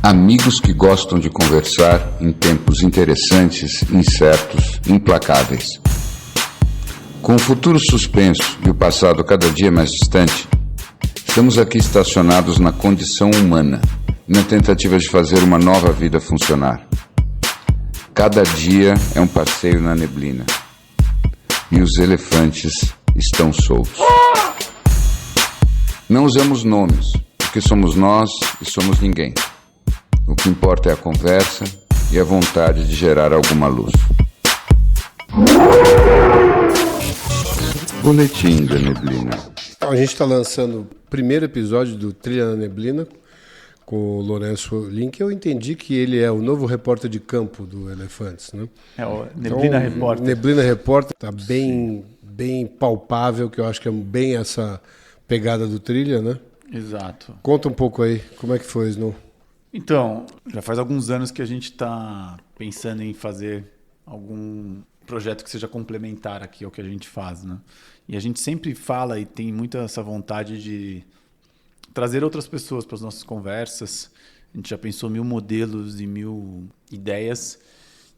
Amigos que gostam de conversar em tempos interessantes, incertos, implacáveis. Com o futuro suspenso e o passado cada dia mais distante, estamos aqui estacionados na condição humana, na tentativa de fazer uma nova vida funcionar. Cada dia é um passeio na neblina. E os elefantes estão soltos. Não usamos nomes, porque somos nós e somos ninguém. O que importa é a conversa e a vontade de gerar alguma luz. Boletim da Neblina. A gente está lançando o primeiro episódio do Trilha na Neblina com o Lourenço Link. Eu entendi que ele é o novo repórter de campo do Elefantes, né? É o Neblina Repórter. Neblina Repórter está bem palpável, que eu acho que é bem essa pegada do Trilha, né? Exato. Conta um pouco aí, como é que foi, Snow? Então, já faz alguns anos que a gente está pensando em fazer algum projeto que seja complementar aqui ao que a gente faz, né? E a gente sempre fala e tem muita essa vontade de trazer outras pessoas para as nossas conversas. A gente já pensou 1000 modelos e 1000 ideias.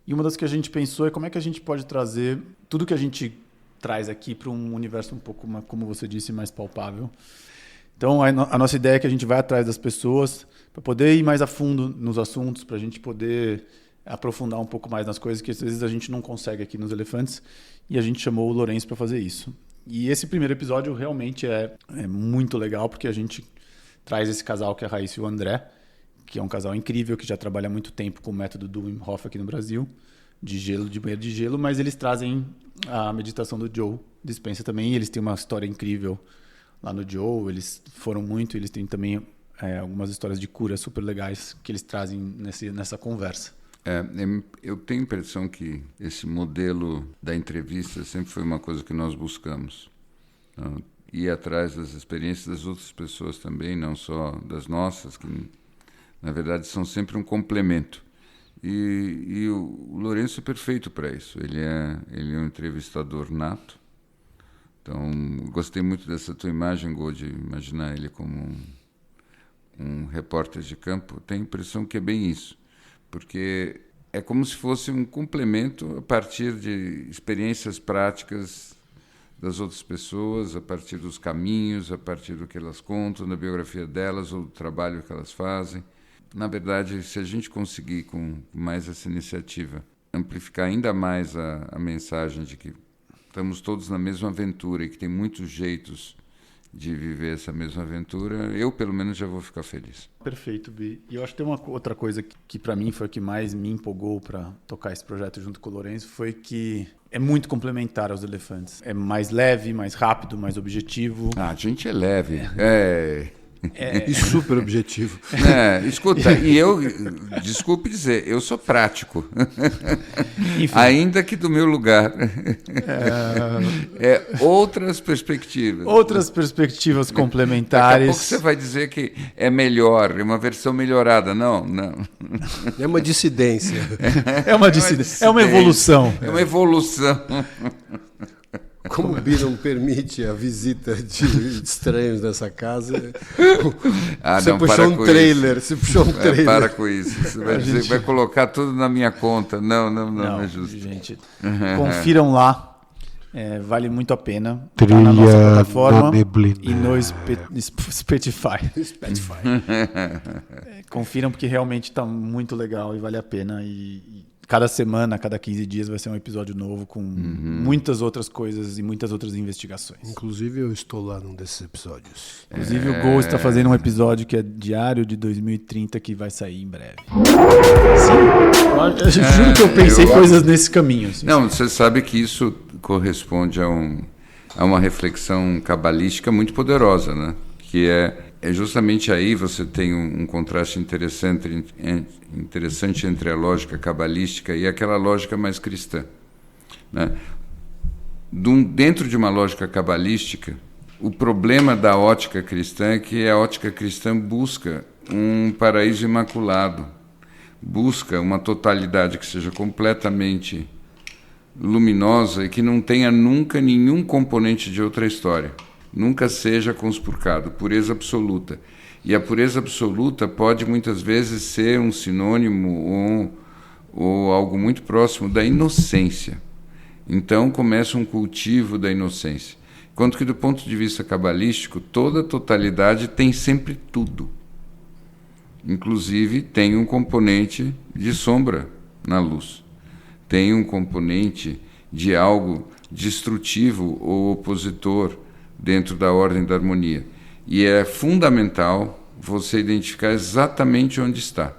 E uma das que a gente pensou é como é que a gente pode trazer tudo que a gente traz aqui para um universo um pouco, como você disse, mais palpável. Então, a nossa ideia é que a gente vai atrás das pessoas para poder ir mais a fundo nos assuntos, para a gente poder aprofundar um pouco mais nas coisas que às vezes a gente não consegue aqui nos Elefantes. E a gente chamou o Lourenço para fazer isso. E esse primeiro episódio realmente é muito legal, porque a gente traz esse casal que é a Raíssa e o André, que é um casal incrível, que já trabalha há muito tempo com o método do Wim Hof aqui no Brasil, de banheiro de gelo, mas eles trazem a meditação do Joe Dispenza também, e eles têm uma história incrível lá no Joe, eles foram muito, eles têm também algumas histórias de cura super legais que eles trazem nessa conversa. Eu tenho a impressão que esse modelo da entrevista sempre foi uma coisa que nós buscamos. Ir atrás das experiências das outras pessoas também, não só das nossas, que na verdade são sempre um complemento. E o Lourenço é perfeito para isso. Ele é um entrevistador nato. Então, gostei muito dessa tua imagem, Gol, de imaginar ele como um repórter de campo. Tenho a impressão que é bem isso, porque é como se fosse um complemento a partir de experiências práticas das outras pessoas, a partir dos caminhos, a partir do que elas contam, da biografia delas ou do trabalho que elas fazem. Na verdade, se a gente conseguir, com mais essa iniciativa, amplificar ainda mais a mensagem de que estamos todos na mesma aventura e que tem muitos jeitos de viver essa mesma aventura, eu, pelo menos, já vou ficar feliz. Perfeito, Bi. E eu acho que tem uma outra coisa que para mim foi o que mais me empolgou para tocar esse projeto junto com o Lourenço, foi que é muito complementar aos Elefantes. É mais leve, mais rápido, mais objetivo. A gente é leve. E super objetivo. Escuta, e eu, desculpe dizer, eu sou prático. Enfim. Ainda que do meu lugar. Outras perspectivas. Outras perspectivas complementares. Daqui a pouco você vai dizer que é melhor, é uma versão melhorada. Não. É uma dissidência. É uma dissidência. É uma evolução. É uma evolução. Como o Bi não permite a visita de estranhos nessa casa, você puxou um trailer. Você puxou um trailer. Para com isso. Você vai dizer que vai colocar tudo na minha conta. Não é justo. Gente, confiram lá. Vale muito a pena. Trilha tá na nossa plataforma Neblina. e no Spotify. Confiram porque realmente está muito legal e vale a pena. E cada semana, cada 15 dias vai ser um episódio novo com muitas outras coisas e muitas outras investigações. Inclusive eu estou lá num desses episódios. Inclusive o Gol está fazendo um episódio que é diário de 2030 que vai sair em breve. Sim, eu juro que eu pensei coisas nesse caminho. Assim. Não, você sabe que isso corresponde a uma reflexão cabalística muito poderosa, né? Que é justamente aí você tem um contraste interessante entre a lógica cabalística e aquela lógica mais cristã, né? Dentro de uma lógica cabalística, o problema da ótica cristã é que a ótica cristã busca um paraíso imaculado, busca uma totalidade que seja completamente luminosa e que não tenha nunca nenhum componente de outra história. Nunca seja conspurcado, pureza absoluta. E a pureza absoluta pode muitas vezes ser um sinônimo ou algo muito próximo da inocência. Então começa um cultivo da inocência. Enquanto que do ponto de vista cabalístico, toda a totalidade tem sempre tudo. Inclusive tem um componente de sombra na luz. Tem um componente de algo destrutivo ou opositor dentro da ordem da harmonia. E é fundamental você identificar exatamente onde está.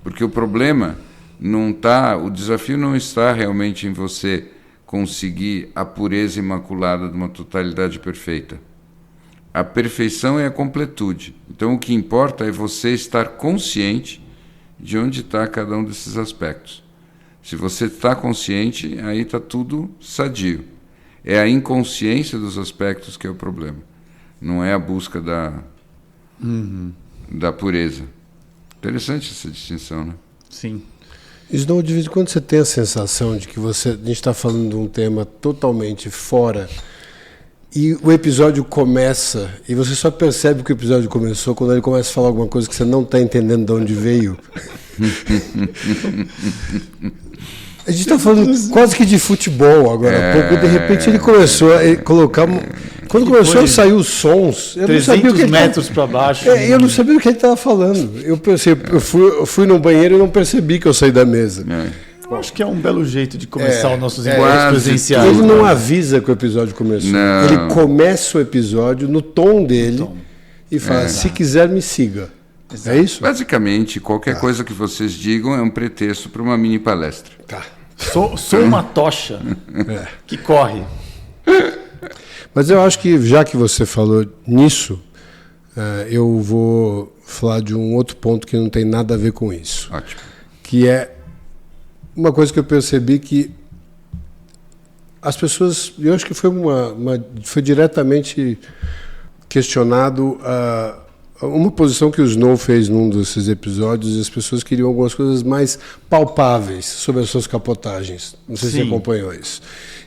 Porque o problema não está, o desafio não está realmente em você conseguir a pureza imaculada de uma totalidade perfeita. A perfeição é a completude. Então o que importa é você estar consciente de onde está cada um desses aspectos. Se você está consciente, aí está tudo sadio. É a inconsciência dos aspectos que é o problema. Não é a busca da pureza. Interessante essa distinção, né? Sim. Snow, de vez em quando você tem a sensação de que a gente está falando de um tema totalmente fora e o episódio começa e você só percebe que o episódio começou quando ele começa a falar alguma coisa que você não está entendendo de onde veio. A gente está falando quase que de futebol agora há pouco, de repente ele começou a colocar... Quando começou a sair os sons, eu não sabia o que 300 metros para baixo. eu não sabia o que ele estava falando. Eu fui no banheiro e não percebi que eu saí da mesa. Eu acho que é um belo jeito de começar os nossos encontros presenciais. Ele não avisa que o episódio começou. Não. Ele começa o episódio no tom dele e fala, se quiser me siga. Exato. É isso? Basicamente, qualquer coisa que vocês digam é um pretexto para uma mini palestra. Tá. Sou uma tocha que corre. Mas eu acho que, já que você falou nisso, eu vou falar de um outro ponto que não tem nada a ver com isso. Ótimo. Que é uma coisa que eu percebi que as pessoas... Eu acho que foi diretamente questionado uma posição que o Snow fez num desses episódios, e as pessoas queriam algumas coisas mais palpáveis sobre as suas capotagens. Não sei se você acompanhou isso.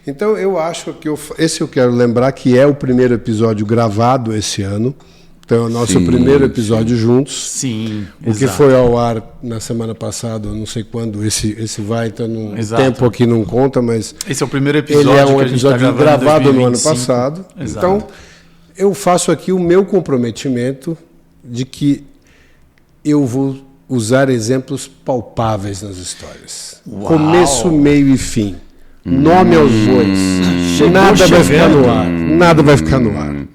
Então, eu acho que esse eu quero lembrar que é o primeiro episódio gravado esse ano. Então, é o nosso primeiro episódio juntos. Sim, o que foi ao ar na semana passada, eu não sei quando esse vai, então tempo aqui não conta, mas... Esse é o primeiro episódio ele é um que a gente episódio tá gravado no ano passado. Exato. Então, eu faço aqui o meu comprometimento de que eu vou usar exemplos palpáveis nas histórias. Uau. Começo, meio e fim. Nome aos bois. Nada vai ficar no ar. Nada vai ficar no ar.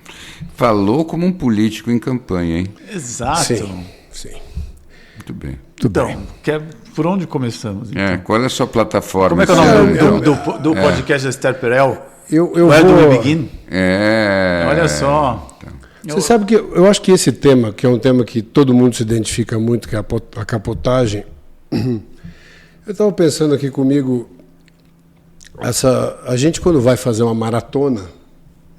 Falou como um político em campanha, hein? Exato. Sim. Muito bem. Então, por onde começamos? Então? Qual é a sua plataforma? Como é que é o nome do podcast da Esther Perel? Where do we begin? Olha só. Você sabe que eu acho que esse tema, que é um tema que todo mundo se identifica muito, que é a capotagem, eu estava pensando aqui comigo, a gente quando vai fazer uma maratona,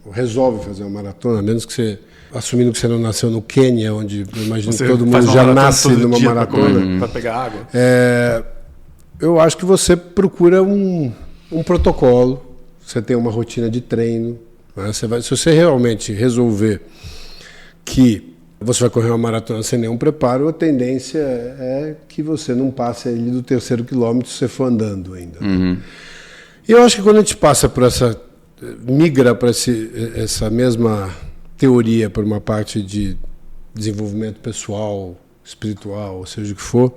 ou resolve fazer uma maratona, menos que você, assumindo que você não nasceu no Quênia, onde eu imagino que todo mundo já nasce numa maratona, para pegar água. Eu acho que você procura um protocolo, você tem uma rotina de treino, né? Se você realmente resolver que você vai correr uma maratona sem nenhum preparo, a tendência é que você não passe ali do 3º quilômetro se você for andando ainda. E eu acho que quando a gente passa por migra para essa mesma teoria por uma parte de desenvolvimento pessoal, espiritual, ou seja o que for,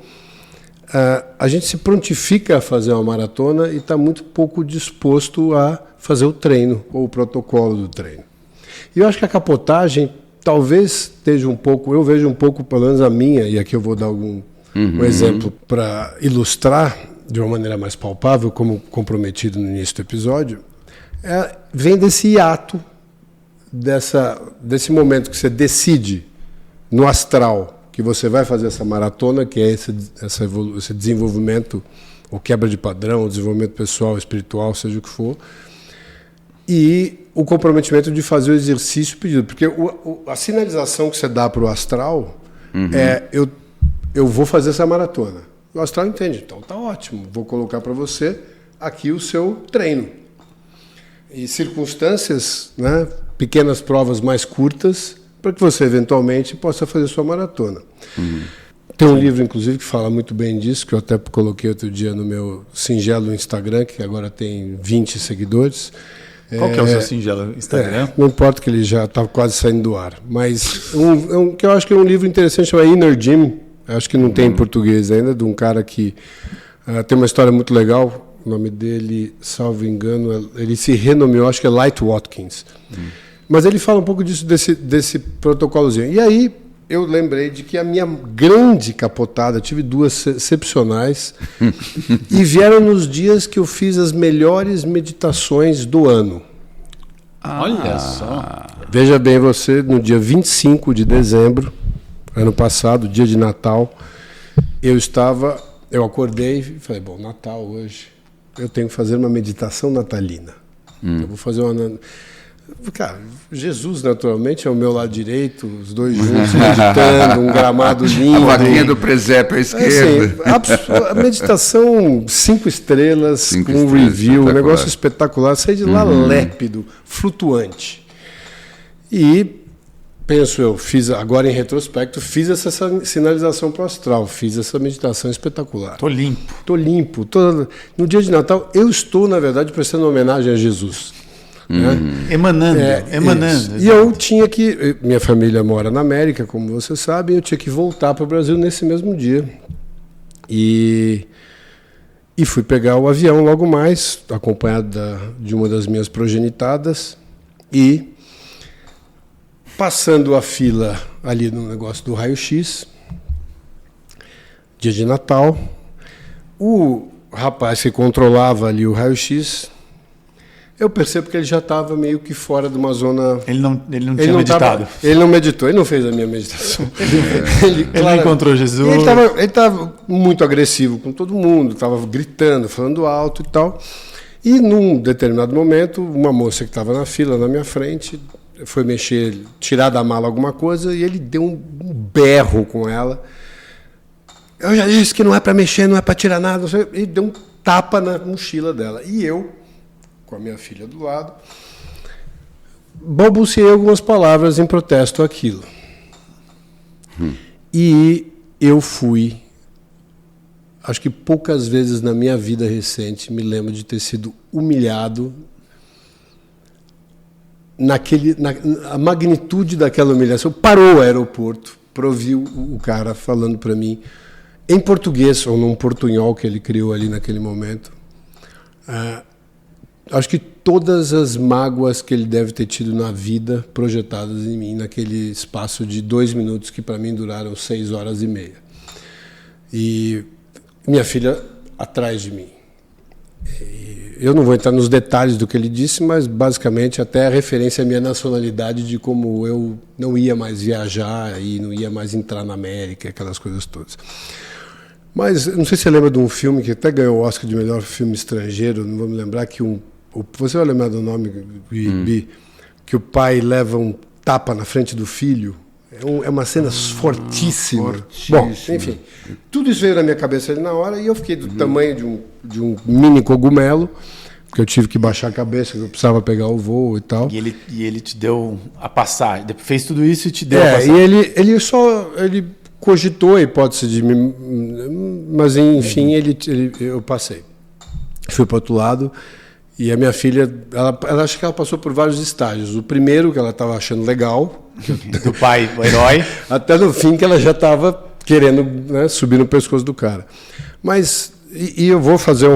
a gente se prontifica a fazer uma maratona e está muito pouco disposto a fazer o treino ou o protocolo do treino. E eu acho que a capotagem talvez esteja um pouco, eu vejo um pouco, pelo menos a minha, e aqui eu vou dar um exemplo para ilustrar de uma maneira mais palpável, como comprometido no início do episódio, vem desse hiato, desse momento que você decide no astral que você vai fazer essa maratona, que é esse desenvolvimento, ou quebra de padrão, o desenvolvimento pessoal, espiritual, seja o que for, e o comprometimento de fazer o exercício pedido. Porque a sinalização que você dá para o astral é, eu vou fazer essa maratona. O astral entende, então tá ótimo, vou colocar para você aqui o seu treino. E circunstâncias, né, pequenas provas mais curtas, para que você eventualmente possa fazer sua maratona. Tem um livro, inclusive, que fala muito bem disso, que eu até coloquei outro dia no meu singelo Instagram, que agora tem 20 seguidores. Qual que é o seu singelo Instagram? Não importa que ele já está quase saindo do ar. Mas que eu acho que é um livro interessante, chama Inner Gym. Acho que não tem em português ainda, de um cara que tem uma história muito legal. O nome dele, salvo engano, ele se renomeou, acho que é Light Watkins. Mas ele fala um pouco disso, desse protocolozinho. E aí eu lembrei de que a minha grande capotada, eu tive 2 excepcionais, e vieram nos dias que eu fiz as melhores meditações do ano. Olha só. Veja bem você, no dia 25 de dezembro, ano passado, dia de Natal, eu acordei e falei, bom, Natal hoje, eu tenho que fazer uma meditação natalina. Eu vou fazer uma... Cara, Jesus, naturalmente, é o meu lado direito, os dois juntos meditando, um gramado lindo. A vaquinha do presépio à esquerda. Assim, a meditação 5 estrelas, com um review, um negócio espetacular. Saí de lá lépido, flutuante. E, penso eu, agora em retrospecto, fiz essa sinalização pro astral, fiz essa meditação espetacular. Tô limpo. Tô limpo. No dia de Natal, eu estou, na verdade, prestando homenagem a Jesus. Né? Emanando. E eu tinha que... Minha família mora na América, como você sabe, eu tinha que voltar para o Brasil nesse mesmo dia. E fui pegar o avião logo mais, acompanhado de uma das minhas progenitadas, e passando a fila ali no negócio do raio-x, dia de Natal, o rapaz que controlava ali o raio-x, eu percebo que ele já estava meio que fora de uma zona... Ele não tinha meditado. Ele não meditou, ele não fez a minha meditação. Ele não encontrou Jesus. Ele estava muito agressivo com todo mundo, estava gritando, falando alto e tal. E num determinado momento, uma moça que estava na fila, na minha frente, foi mexer, tirar da mala alguma coisa, e ele deu um berro com ela. Eu já disse que não é para mexer, não é para tirar nada. E deu um tapa na mochila dela. E eu, com a minha filha do lado, balbuciei algumas palavras em protesto àquilo. E eu fui, acho que poucas vezes na minha vida recente, me lembro de ter sido humilhado a magnitude daquela humilhação. Parou o aeroporto para ouvir o cara falando para mim, em português, ou num portunhol que ele criou ali naquele momento, acho que todas as mágoas que ele deve ter tido na vida projetadas em mim naquele espaço de 2 minutos que para mim duraram 6 horas e meia. E minha filha atrás de mim. Eu não vou entrar nos detalhes do que ele disse, mas basicamente até a referência à minha nacionalidade, de como eu não ia mais viajar e não ia mais entrar na América, aquelas coisas todas. Mas não sei se você lembra de um filme que até ganhou o Oscar de melhor filme estrangeiro, não vou me lembrar, que você vai lembrar do nome, Bi, que o pai leva um tapa na frente do filho. É uma cena fortíssima. Bom, enfim, tudo isso veio na minha cabeça ali na hora, e eu fiquei do tamanho de um mini cogumelo, porque eu tive que baixar a cabeça, eu precisava pegar o voo e tal. E ele te deu a passagem, fez tudo isso e te deu a passagem. E ele cogitou a hipótese de mim, mas enfim, eu passei. Fui para o outro lado. E a minha filha, ela acho que ela passou por vários estágios. O primeiro, que ela estava achando legal. Do pai, o herói. Até no fim, que ela já estava querendo, né, subir no pescoço do cara. Mas, e eu vou fazer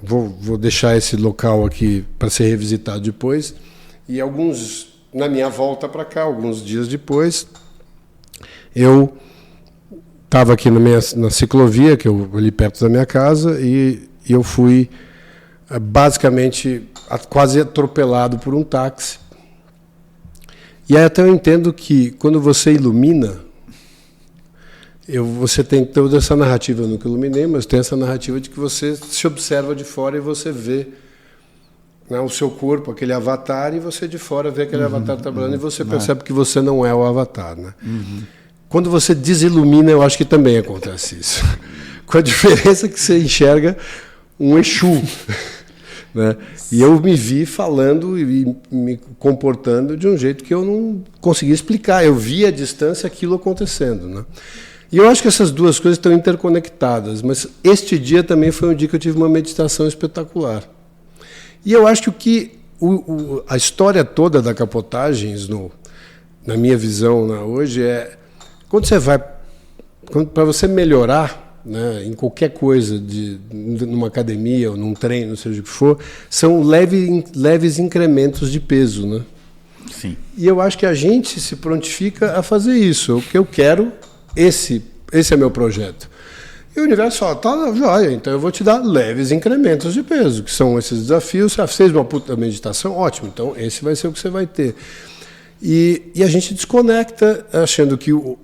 vou deixar esse local aqui para ser revisitado depois. E na minha volta para cá, alguns dias depois, eu estava aqui na ciclovia, que eu ali perto da minha casa, e eu fui basicamente quase atropelado por um táxi. E aí até eu entendo que quando você ilumina, você tem toda essa narrativa, eu nunca iluminei, mas tem essa narrativa de que você se observa de fora e você vê, né, o seu corpo, aquele avatar, e você de fora vê aquele avatar trabalhando, e você percebe que você não é o avatar. Né? Quando você desilumina, eu acho que também acontece isso. Com a diferença que você enxerga um Exu. Né? E eu me vi falando e me comportando de um jeito que eu não conseguia explicar. Eu via à distância aquilo acontecendo. Né? E eu acho que essas duas coisas estão interconectadas, mas este dia também foi um dia que eu tive uma meditação espetacular. E eu acho que a história toda da Capotagens, na minha visão hoje, é quando você vai, para você melhorar, né, em qualquer coisa, numa academia ou num treino, seja o que for, são leves incrementos de peso. Né? Sim. E eu acho que a gente se prontifica a fazer isso. O que eu quero, esse é meu projeto. E o universo fala, tá, joia, então eu vou te dar leves incrementos de peso, que são esses desafios. Você fez uma puta meditação? Ótimo, então esse vai ser o que você vai ter. E a gente desconecta achando que o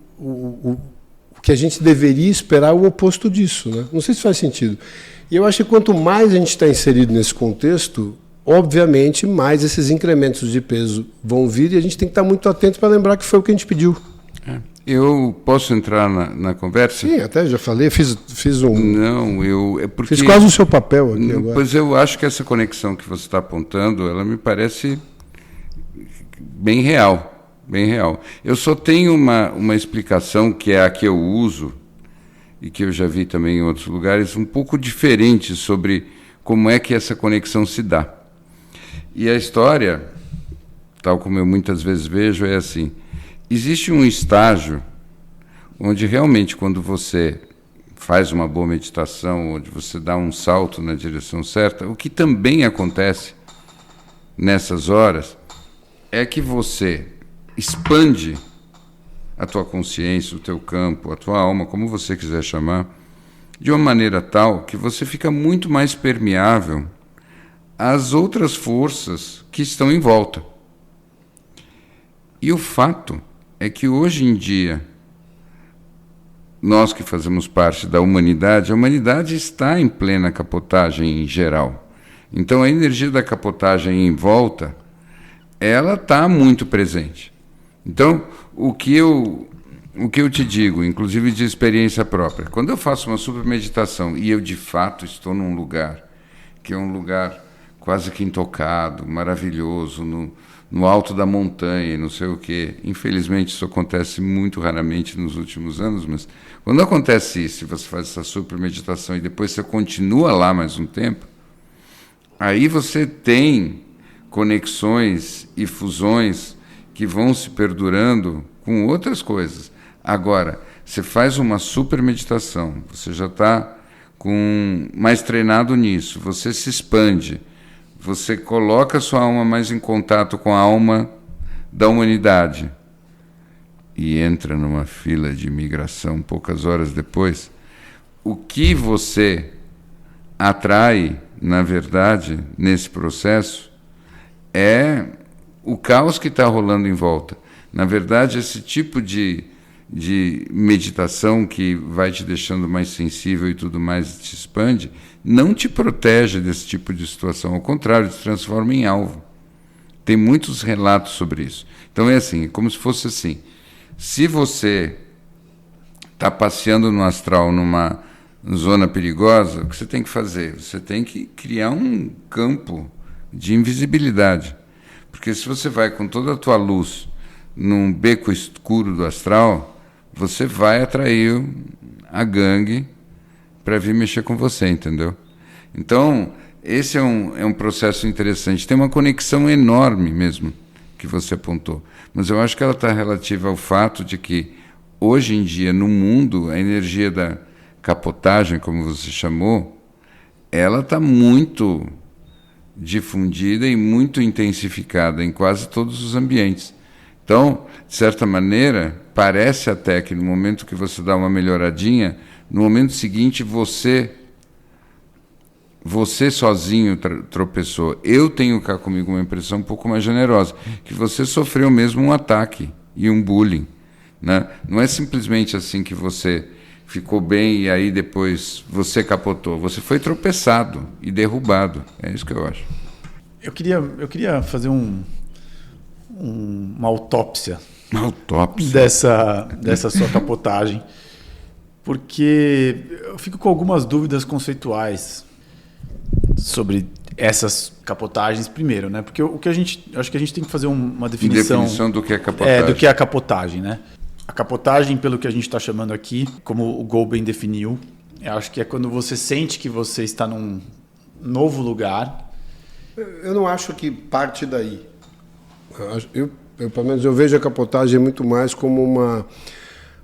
que a gente deveria esperar é o oposto disso. Né? Não sei se faz sentido. E eu acho que quanto mais a gente está inserido nesse contexto, obviamente, mais esses incrementos de peso vão vir e a gente tem que estar muito atento para lembrar que foi o que a gente pediu. Eu posso entrar na conversa? Sim, até já falei, fiz um... Não, porque... Fiz quase o seu papel aqui agora. Pois eu acho que essa conexão que você está apontando, ela me parece bem real, bem real. Eu só tenho uma explicação, que é a que eu uso, e que eu já vi também em outros lugares, um pouco diferente sobre como é que essa conexão se dá. E a história, tal como eu muitas vezes vejo, é assim... Existe um estágio onde realmente quando você faz uma boa meditação, onde você dá um salto na direção certa, o que também acontece nessas horas é que você expande a tua consciência, o teu campo, a tua alma, como você quiser chamar, de uma maneira tal que você fica muito mais permeável às outras forças que estão em volta. E o fato é que hoje em dia, nós que fazemos parte da humanidade, a humanidade está em plena capotagem em geral. Então a energia da capotagem em volta, ela está muito presente. Então, o que eu te digo, inclusive de experiência própria, quando eu faço uma super meditação e eu de fato estou num lugar, que é um lugar quase que intocado, maravilhoso, no alto da montanha, não sei o quê. Infelizmente, isso acontece muito raramente nos últimos anos, mas quando acontece isso, e você faz essa super meditação e depois você continua lá mais um tempo, aí você tem conexões e fusões que vão se perdurando com outras coisas. Agora, você faz uma super meditação, você já está mais treinado nisso, você se expande, você coloca a sua alma mais em contato com a alma da humanidade e entra numa fila de imigração poucas horas depois, o que você atrai, na verdade, nesse processo, é o caos que está rolando em volta. Na verdade, esse tipo de meditação que vai te deixando mais sensível e tudo mais, te expande, não te protege desse tipo de situação, ao contrário, te transforma em alvo. Tem muitos relatos sobre isso. Então é assim, é como se fosse assim, se você está passeando no astral numa zona perigosa, o que você tem que fazer? Você tem que criar um campo de invisibilidade, porque se você vai com toda a tua luz num beco escuro do astral, você vai atrair a gangue para vir mexer com você, entendeu? Então, esse é um processo interessante. Tem uma conexão enorme mesmo que você apontou. Mas eu acho que ela está relativa ao fato de que, hoje em dia, no mundo, a energia da capotagem, como você chamou, ela está muito difundida e muito intensificada em quase todos os ambientes. Então, de certa maneira, parece até que no momento que você dá uma melhoradinha, no momento seguinte você sozinho tropeçou. Eu tenho cá comigo uma impressão um pouco mais generosa, que você sofreu mesmo um ataque e um bullying, né? Não é simplesmente assim que você ficou bem e aí depois você capotou. Você foi tropeçado e derrubado. É isso que eu acho. Eu queria fazer uma autópsia. Uma autópsia? Dessa sua capotagem. Porque eu fico com algumas dúvidas conceituais. sobre essas capotagens primeiro, né? Porque o que acho que a gente tem que fazer uma definição... Definição do que é capotagem. Do que é a capotagem, né? A capotagem, pelo que a gente está chamando aqui, como o Gol bem definiu, eu acho que é quando você sente que você está num novo lugar. Eu não acho que parte daí. Eu pelo menos, eu vejo a capotagem muito mais como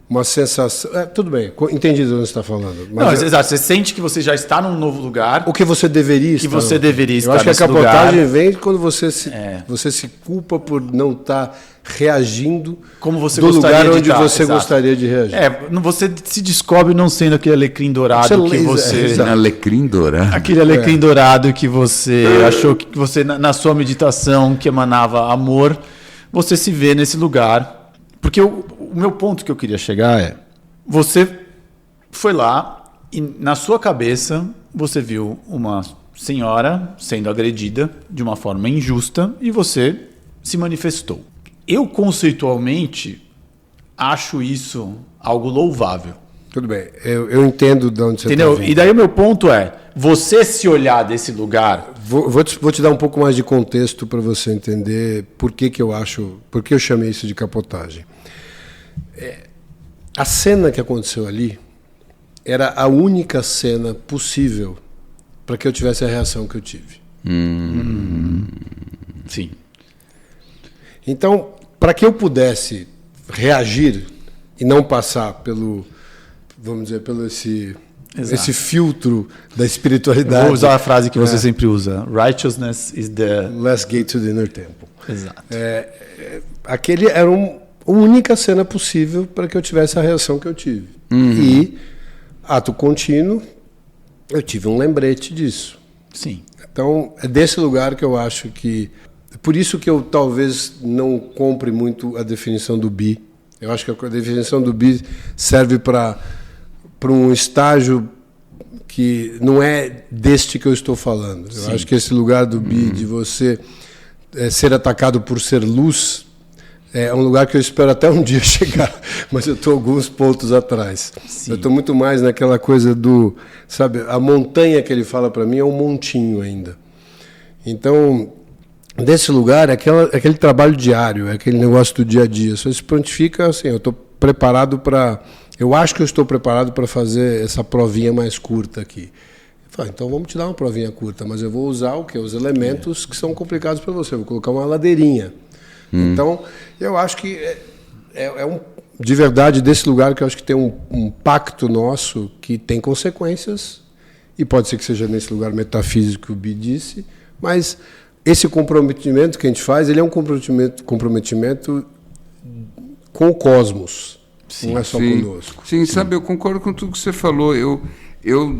uma sensação... tudo bem, entendi do que você está falando. Mas não, exato. Você sente que você já está num novo lugar. O que você deveria estar. Que você deveria estar. Eu acho que a capotagem lugar. Vem quando você se culpa por não estar reagindo como você do lugar onde estar, você gostaria de reagir. Você se descobre não sendo aquele alecrim dourado que você... Alecrim dourado. Aquele alecrim dourado que você achou que você, na sua meditação, que emanava amor, você se vê nesse lugar. Porque o meu ponto que eu queria chegar é, você foi lá e na sua cabeça você viu uma senhora sendo agredida de uma forma injusta e você se manifestou. Eu, conceitualmente, acho isso algo louvável. Tudo bem, eu entendo de onde você está entendeu? vindo. E daí o meu ponto é, você se olhar desse lugar... Vou te dar um pouco mais de contexto para você entender por que eu chamei isso de capotagem. A cena que aconteceu ali era a única cena possível para que eu tivesse a reação que eu tive. Sim. Então, para que eu pudesse reagir e não passar pelo esse filtro da espiritualidade... Vou usar a frase que você sempre usa. Righteousness is the... last gate to the inner temple. Exato. Aquele era a única cena possível para que eu tivesse a reação que eu tive. E, ato contínuo, eu tive um lembrete disso. Sim. Então, é desse lugar que eu acho que... Por isso que eu talvez não compre muito a definição do bi. Eu acho que a definição do bi serve para um estágio que não é deste que eu estou falando. Eu acho que esse lugar do bi, de você ser atacado por ser luz, é um lugar que eu espero até um dia chegar, mas eu estou alguns pontos atrás. Sim. Eu estou muito mais naquela coisa do... Sabe, a montanha que ele fala para mim é um montinho ainda. Então... Desse lugar, é aquele trabalho diário, é aquele negócio do dia a dia. Você se prontifica assim, eu estou preparado para... Eu acho que eu estou preparado para fazer essa provinha mais curta aqui. Falo, então vamos te dar uma provinha curta, mas eu vou usar o quê? Os elementos que são complicados para você. Eu vou colocar uma ladeirinha. Então, eu acho que de verdade, desse lugar que eu acho que tem um pacto nosso que tem consequências, e pode ser que seja nesse lugar metafísico que o Bi disse, mas... Esse comprometimento que a gente faz, ele é um comprometimento com o cosmos, não é só conosco. Sim, sabe, eu concordo com tudo que você falou. Eu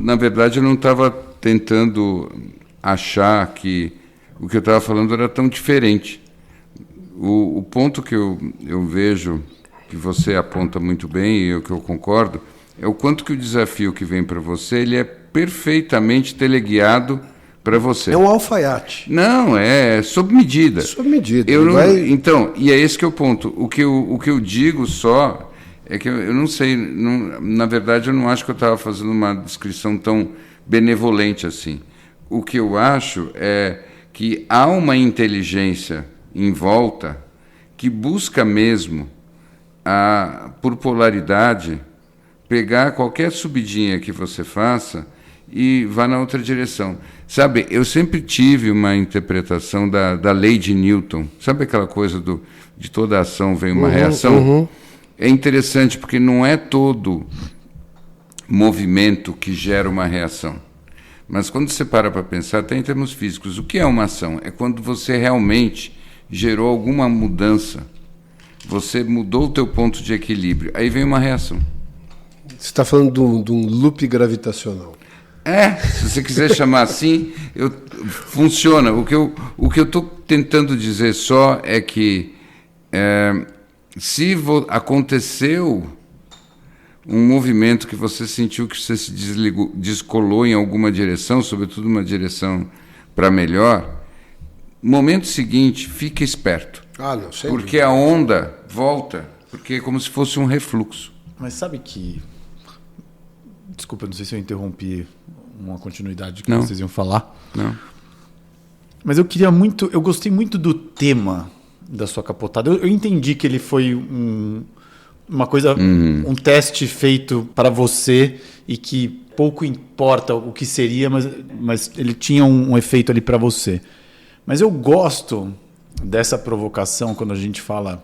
na verdade, eu não estava tentando achar que o que eu estava falando era tão diferente. O ponto que eu vejo, que você aponta muito bem e que eu concordo, é o quanto que o desafio que vem para você, ele é perfeitamente teleguiado para você. É um alfaiate. Não, é sob medida. Sob medida. Então, e é esse que é o ponto. O que eu digo só é que eu não sei, na verdade eu não acho que eu estava fazendo uma descrição tão benevolente assim. O que eu acho é que há uma inteligência em volta que busca mesmo, por polaridade, pegar qualquer subidinha que você faça e vá na outra direção. Sabe, eu sempre tive uma interpretação da lei de Newton. Sabe aquela coisa de toda ação vem uma reação? É interessante porque não é todo movimento que gera uma reação. Mas quando você para pensar, até em termos físicos, o que é uma ação? É quando você realmente gerou alguma mudança. Você mudou o teu ponto de equilíbrio. Aí vem uma reação. Você está falando de um loop gravitacional. Se você quiser chamar assim, funciona. O que eu estou tentando dizer só é que se aconteceu um movimento que você sentiu que você se descolou em alguma direção, sobretudo uma direção para melhor, no momento seguinte, fique esperto. Não, sei. Porque a onda volta, porque é como se fosse um refluxo. Mas sabe que... Desculpa, não sei se eu interrompi uma continuidade que Não. vocês iam falar. Não. Mas eu gostei muito do tema da sua capotada. Eu entendi que ele foi uma coisa, um teste feito para você e que pouco importa o que seria, mas ele tinha um efeito ali para você. Mas eu gosto dessa provocação quando a gente fala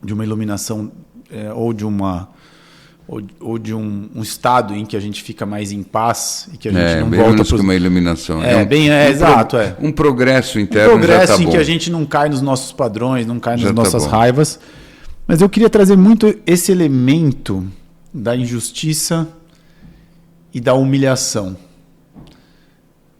de uma iluminação ou de um estado em que a gente fica mais em paz e que a gente não bem volta menos que uma iluminação. Exato. Um progresso interno. Um progresso já tá em bom. que a gente não cai nos nossos padrões, não cai nas Já tá nossas bom. raivas. Mas eu queria trazer muito esse elemento da injustiça e da humilhação.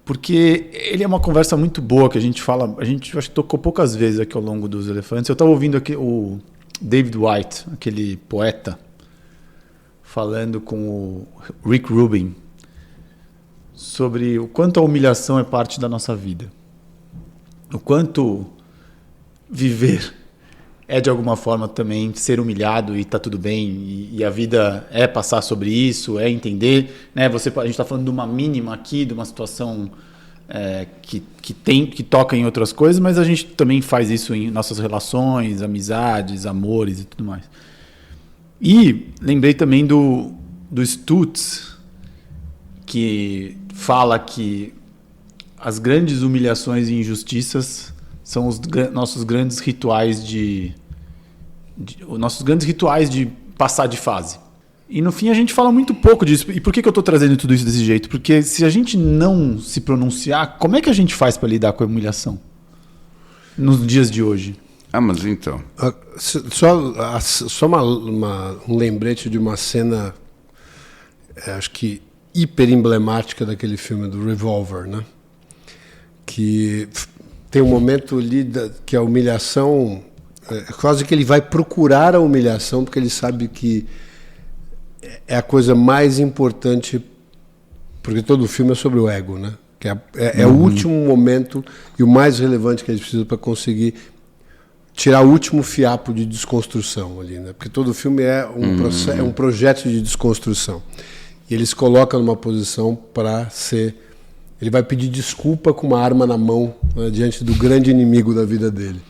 Porque ele é uma conversa muito boa que a gente fala, a gente acho que tocou poucas vezes aqui ao longo dos Elefantes. Eu estava ouvindo aqui o David Whyte, aquele poeta, falando com o Rick Rubin sobre o quanto a humilhação é parte da nossa vida. O quanto viver é de alguma forma também ser humilhado e tá tudo bem, e a vida é passar sobre isso, é entender, né? A gente está falando de uma mínima aqui, de uma situação que toca em outras coisas, mas a gente também faz isso em nossas relações, amizades, amores e tudo mais. E lembrei também do Stutz, que fala que as grandes humilhações e injustiças são os nossos grandes rituais nossos grandes rituais de passar de fase. E no fim a gente fala muito pouco disso. E por que eu estou trazendo tudo isso desse jeito? Porque se a gente não se pronunciar, como é que a gente faz para lidar com a humilhação nos dias de hoje? Mas então. Só um lembrete de uma cena, acho que hiper emblemática daquele filme do Revolver, né? Que tem um momento ali que a humilhação, quase que ele vai procurar a humilhação, porque ele sabe que é a coisa mais importante, porque todo o filme é sobre o ego, né? Que é o último momento e o mais relevante que eles precisam para conseguir tirar o último fiapo de desconstrução ali, né? Porque todo o filme é um projeto de desconstrução. E ele se coloca numa posição para ser... Ele vai pedir desculpa com uma arma na mão, né, diante do grande inimigo da vida dele.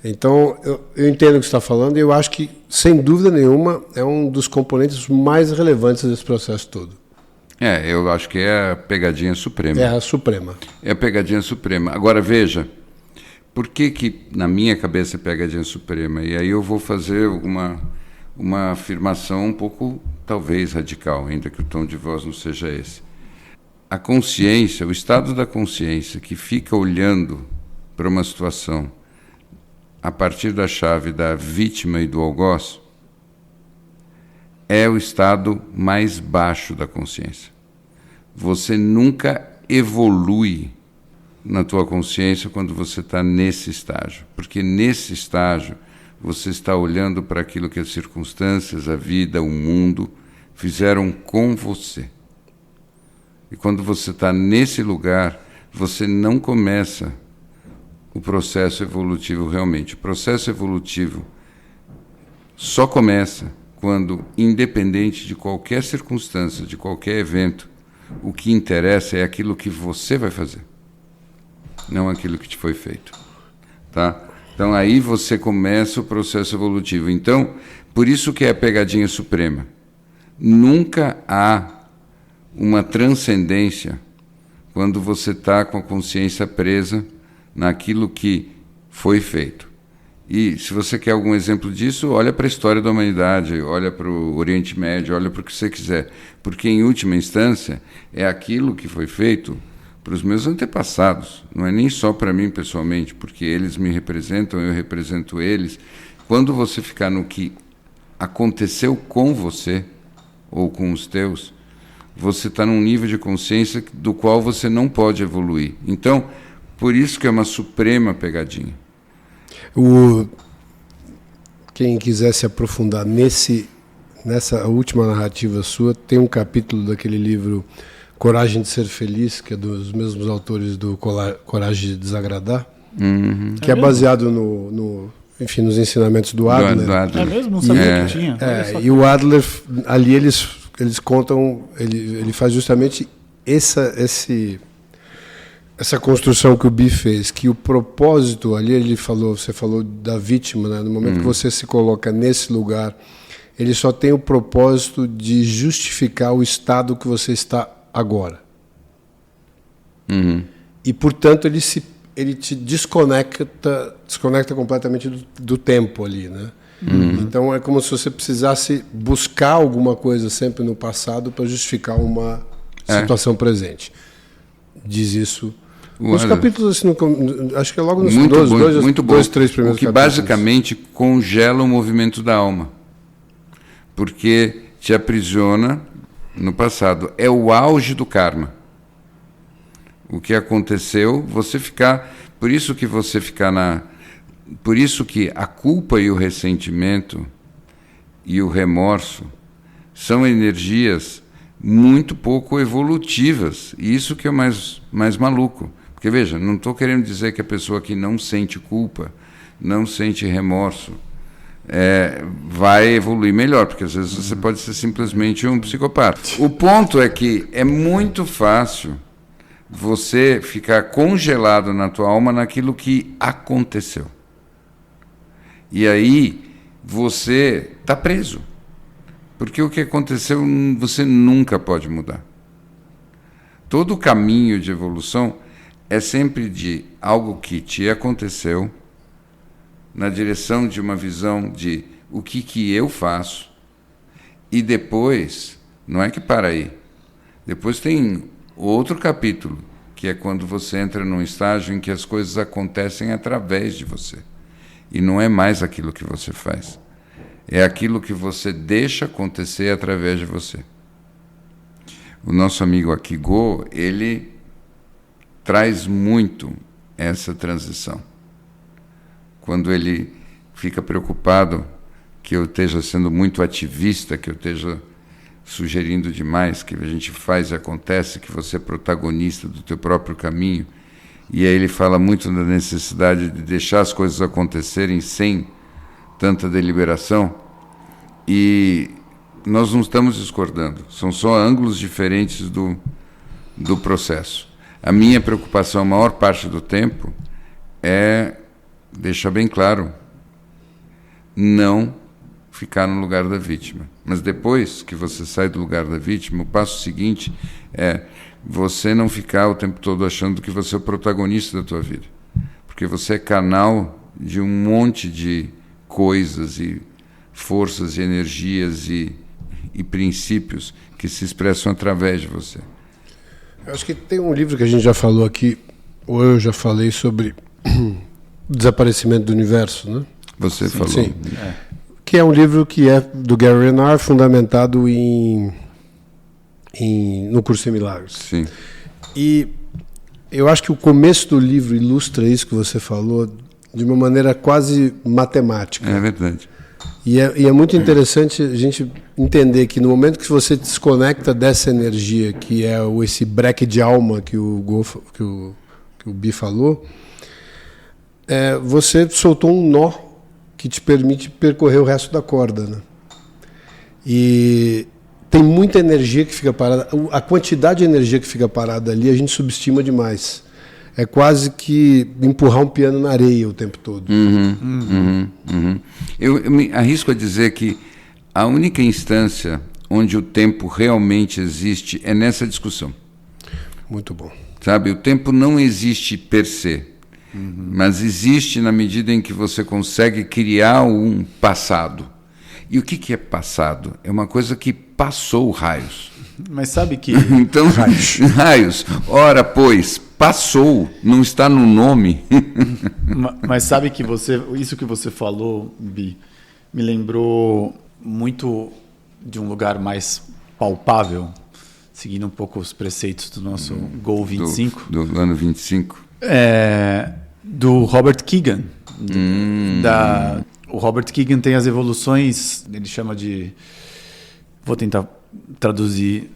Então, eu entendo o que você está falando e eu acho que, sem dúvida nenhuma, é um dos componentes mais relevantes desse processo todo. Eu acho que é a pegadinha suprema. É a suprema. É a pegadinha suprema. Agora, veja, por que na minha cabeça é pegadinha suprema? E aí eu vou fazer uma afirmação um pouco, talvez, radical, ainda que o tom de voz não seja esse. A consciência, o estado da consciência que fica olhando para uma situação a partir da chave da vítima e do algoz, é o estado mais baixo da consciência. Você nunca evolui na tua consciência quando você está nesse estágio, porque nesse estágio você está olhando para aquilo que as circunstâncias, a vida, o mundo fizeram com você. E quando você está nesse lugar, você não começa o processo evolutivo realmente. O processo evolutivo só começa quando, independente de qualquer circunstância, de qualquer evento, o que interessa é aquilo que você vai fazer, não aquilo que te foi feito. Tá? Então aí você começa o processo evolutivo. Então, por isso que é a pegadinha suprema. Nunca há uma transcendência quando você está com a consciência presa naquilo que foi feito. E se você quer algum exemplo disso, olha para a história da humanidade, olha para o Oriente Médio, olha para o que você quiser. Porque, em última instância, é aquilo que foi feito para os meus antepassados. Não é nem só para mim pessoalmente, porque eles me representam, eu represento eles. Quando você ficar no que aconteceu com você ou com os teus, você está num nível de consciência do qual você não pode evoluir. Então, por isso que é uma suprema pegadinha. Quem quiser se aprofundar nessa última narrativa sua, tem um capítulo daquele livro Coragem de Ser Feliz, que é dos mesmos autores do Coragem de Desagradar, que é baseado nos ensinamentos do Adler. É mesmo? Não sabia que tinha. E o Adler, ali eles contam, ele faz justamente essa construção que o Bi fez, que o propósito ali, você falou da vítima, né? No momento que você se coloca nesse lugar, ele só tem o propósito de justificar o estado que você está agora. E, portanto, ele te desconecta completamente do tempo ali, né? Então é como se você precisasse buscar alguma coisa sempre no passado para justificar uma situação presente. Diz isso. Os capítulos, assim, acho que é logo nos dois, três primeiros capítulos. O que basicamente congela o movimento da alma. Porque te aprisiona no passado. É o auge do karma. O que aconteceu, você ficar... Por isso que a culpa e o ressentimento e o remorso são energias muito pouco evolutivas. E isso que é mais maluco. Porque, veja, não estou querendo dizer que a pessoa que não sente culpa, não sente remorso, vai evoluir melhor, porque às vezes você pode ser simplesmente um psicopata. O ponto é que é muito fácil você ficar congelado na tua alma naquilo que aconteceu. E aí você está preso. Porque o que aconteceu você nunca pode mudar. Todo o caminho de evolução é sempre de algo que te aconteceu na direção de uma visão de o que eu faço. E depois, não é que para aí. Depois tem outro capítulo, que é quando você entra num estágio em que as coisas acontecem através de você. E não é mais aquilo que você faz. É aquilo que você deixa acontecer através de você. O nosso amigo Akigo, ele traz muito essa transição. Quando ele fica preocupado que eu esteja sendo muito ativista, que eu esteja sugerindo demais, que a gente faz e acontece, que você é protagonista do teu próprio caminho. E aí ele fala muito da necessidade de deixar as coisas acontecerem sem tanta deliberação. E nós não estamos discordando, são só ângulos diferentes do processo. A minha preocupação, a maior parte do tempo, é deixar bem claro, não ficar no lugar da vítima. Mas depois que você sai do lugar da vítima, o passo seguinte é você não ficar o tempo todo achando que você é o protagonista da tua vida. Porque você é canal de um monte de coisas e forças e energias e princípios que se expressam através de você. Eu acho que tem um livro que a gente já falou aqui, ou eu já falei, sobre o desaparecimento do universo, né? Você falou. Sim. Que é um livro que é do Gary Renard, fundamentado no Curso em Milagres. Sim. E eu acho que o começo do livro ilustra isso que você falou de uma maneira quase matemática. É verdade. E é muito interessante a gente entender que no momento que você desconecta dessa energia, que é esse break de alma que o Bi falou, você soltou um nó que te permite percorrer o resto da corda, né? E tem muita energia que fica parada. A quantidade de energia que fica parada ali a gente subestima demais. É quase que empurrar um piano na areia o tempo todo. Eu me arrisco a dizer que a única instância onde o tempo realmente existe é nessa discussão. Muito bom. Sabe, o tempo não existe per se, mas existe na medida em que você consegue criar um passado. E o que é passado? É uma coisa que passou raios. Mas sabe que... Então, raios. Ora, pois, passou, não está no nome. Mas sabe que isso que você falou, Bi, me lembrou muito de um lugar mais palpável, seguindo um pouco os preceitos do nosso Goal 25. Do ano 25. Do Robert Keegan. O Robert Keegan tem as evoluções, ele chama de... Vou tentar traduzir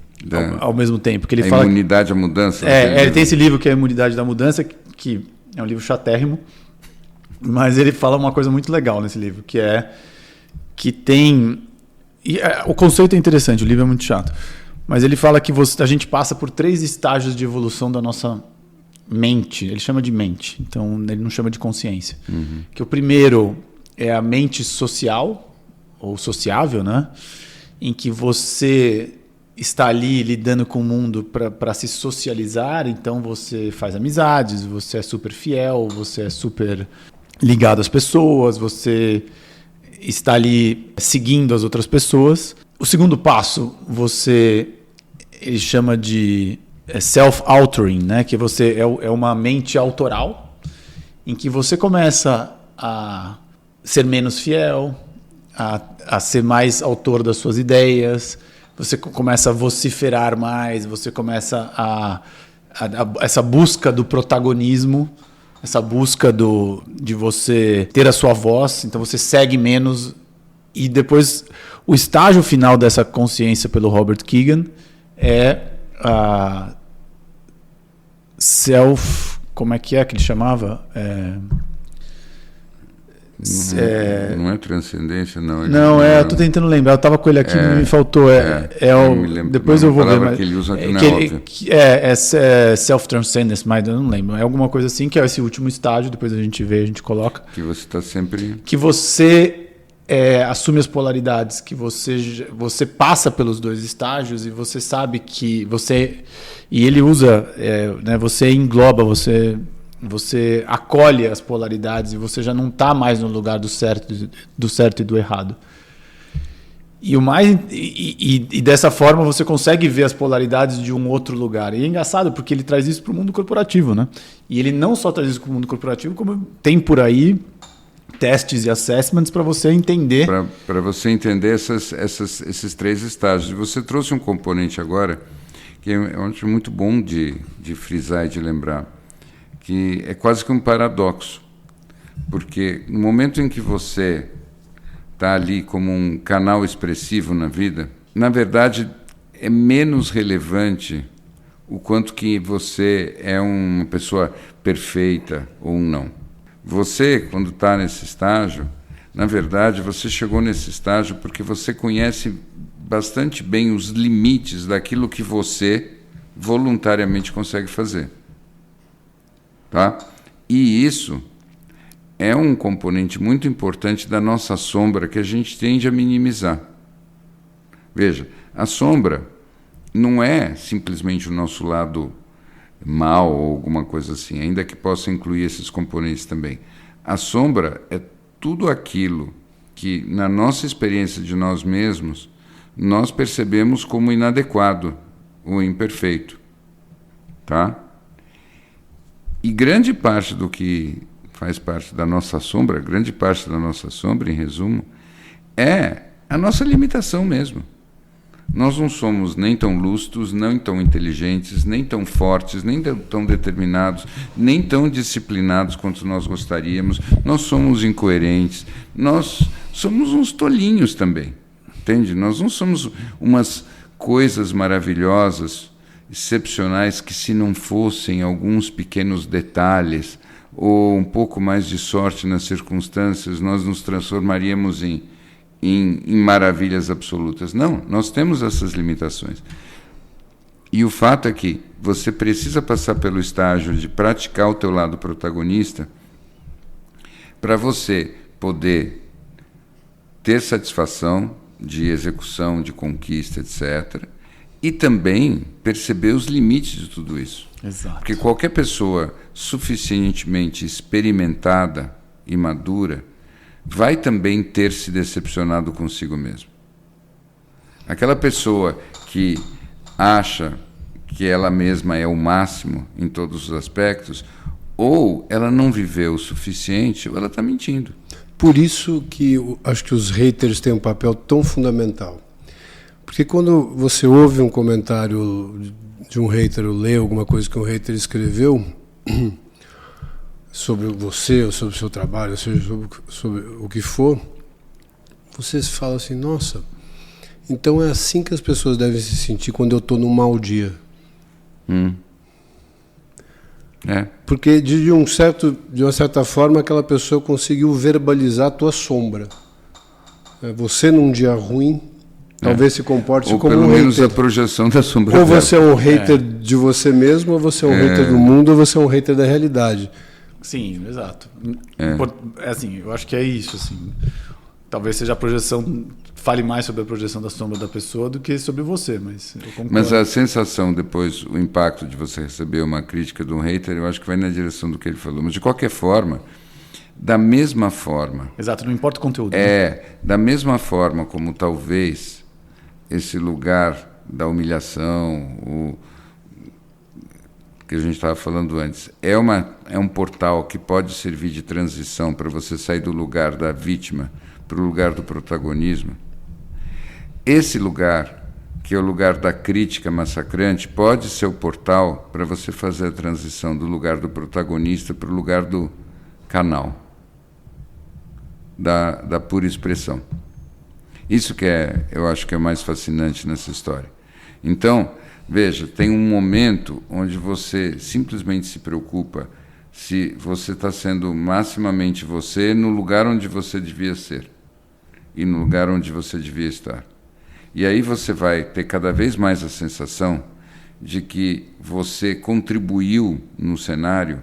ao mesmo tempo. Que ele fala imunidade à mudança. Ele tem esse livro que é a Imunidade da Mudança, que é um livro chatérrimo, mas ele fala uma coisa muito legal nesse livro, que tem... o conceito é interessante, o livro é muito chato, Mas ele fala que a gente passa por 3 estágios de evolução da nossa mente. Ele chama de mente, então ele não chama de consciência. Que o primeiro é a mente social, ou sociável, né? Em que você está ali lidando com o mundo para se socializar, então você faz amizades, você é super fiel, você é super ligado às pessoas, você está ali seguindo as outras pessoas. O segundo passo, ele chama de self-altering, né? Que você é uma mente autoral, em que você começa a ser menos fiel, a ser mais autor das suas ideias, você começa a vociferar mais, você começa essa busca do protagonismo, essa busca de você ter a sua voz, então você segue menos. E depois, o estágio final dessa consciência pelo Robert Kegan é a como é que ele chamava? Não é transcendência, não. Eu tô tentando lembrar. Eu tava com ele aqui, me faltou. Depois eu vou ver. Mas, que ele usa aqui não é óbvio. É self-transcendence, mas eu não lembro. É alguma coisa assim, que é esse último estágio. Depois a gente vê, a gente coloca. Que você está sempre... Que você assume as polaridades, que você passa pelos 2 estágios e você sabe que você... E ele usa, né, você engloba, você acolhe as polaridades e você já não está mais no lugar do certo e do errado. E dessa forma você consegue ver as polaridades de um outro lugar. E é engraçado porque ele traz isso para o mundo corporativo, né? E ele não só traz isso para o mundo corporativo, como tem por aí testes e assessments para você entender. Para você entender esses 3 estágios. E você trouxe um componente agora que eu acho muito bom de frisar e de lembrar, que é quase que um paradoxo, porque no momento em que você está ali como um canal expressivo na vida, na verdade é menos relevante o quanto que você é uma pessoa perfeita ou não. Você, quando está nesse estágio, na verdade você chegou nesse estágio porque você conhece bastante bem os limites daquilo que você voluntariamente consegue fazer. Tá? E isso é um componente muito importante da nossa sombra que a gente tende a minimizar. Veja, a sombra não é simplesmente o nosso lado mal ou alguma coisa assim, ainda que possa incluir esses componentes também. A sombra é tudo aquilo que, na nossa experiência de nós mesmos, nós percebemos como inadequado ou imperfeito. Tá? E grande parte do que faz parte da nossa sombra, em resumo, é a nossa limitação mesmo. Nós não somos nem tão lúcidos, nem tão inteligentes, nem tão fortes, nem tão determinados, nem tão disciplinados quanto nós gostaríamos. Nós somos incoerentes, nós somos uns tolinhos também, entende? Nós não somos umas coisas maravilhosas, excepcionais, que se não fossem alguns pequenos detalhes ou um pouco mais de sorte nas circunstâncias, nós nos transformaríamos em maravilhas absolutas. Não, nós temos essas limitações. E o fato é que você precisa passar pelo estágio de praticar o teu lado protagonista para você poder ter satisfação de execução, de conquista, etc., e também perceber os limites de tudo isso. Exato. Porque qualquer pessoa suficientemente experimentada e madura vai também ter se decepcionado consigo mesmo. Aquela pessoa que acha que ela mesma é o máximo em todos os aspectos, ou ela não viveu o suficiente, ou ela está mentindo. Por isso que eu acho que os haters têm um papel tão fundamental. Porque quando você ouve um comentário de um hater, ou lê alguma coisa que um hater escreveu sobre você, ou sobre o seu trabalho, ou seja, sobre o que for, você fala assim, nossa, então é assim que as pessoas devem se sentir quando eu estou num mau dia. Porque de uma certa forma aquela pessoa conseguiu verbalizar a tua sombra. Você num dia ruim, Talvez se comporte ou como pelo um menos hater. a projeção da sombra Ou dela. você é um hater de você mesmo, ou você é um hater do mundo, ou você é um hater da realidade. Sim, exato. Assim, eu acho que é isso. Assim. Talvez seja a projeção, fale mais sobre a projeção da sombra da pessoa do que sobre você, mas eu concordo. Mas a sensação depois, o impacto de você receber uma crítica de um hater, eu acho que vai na direção do que ele falou. Mas de qualquer forma, da mesma forma... Exato, não importa o conteúdo. Da mesma forma como talvez esse lugar da humilhação, o que a gente estava falando antes, é um portal que pode servir de transição para você sair do lugar da vítima para o lugar do protagonismo. Esse lugar, que é o lugar da crítica massacrante, pode ser o portal para você fazer a transição do lugar do protagonista para o lugar do canal, da pura expressão. Isso que eu acho que é mais fascinante nessa história. Então, veja, tem um momento onde você simplesmente se preocupa se você está sendo maximamente você no lugar onde você devia ser e no lugar onde você devia estar. E aí você vai ter cada vez mais a sensação de que você contribuiu no cenário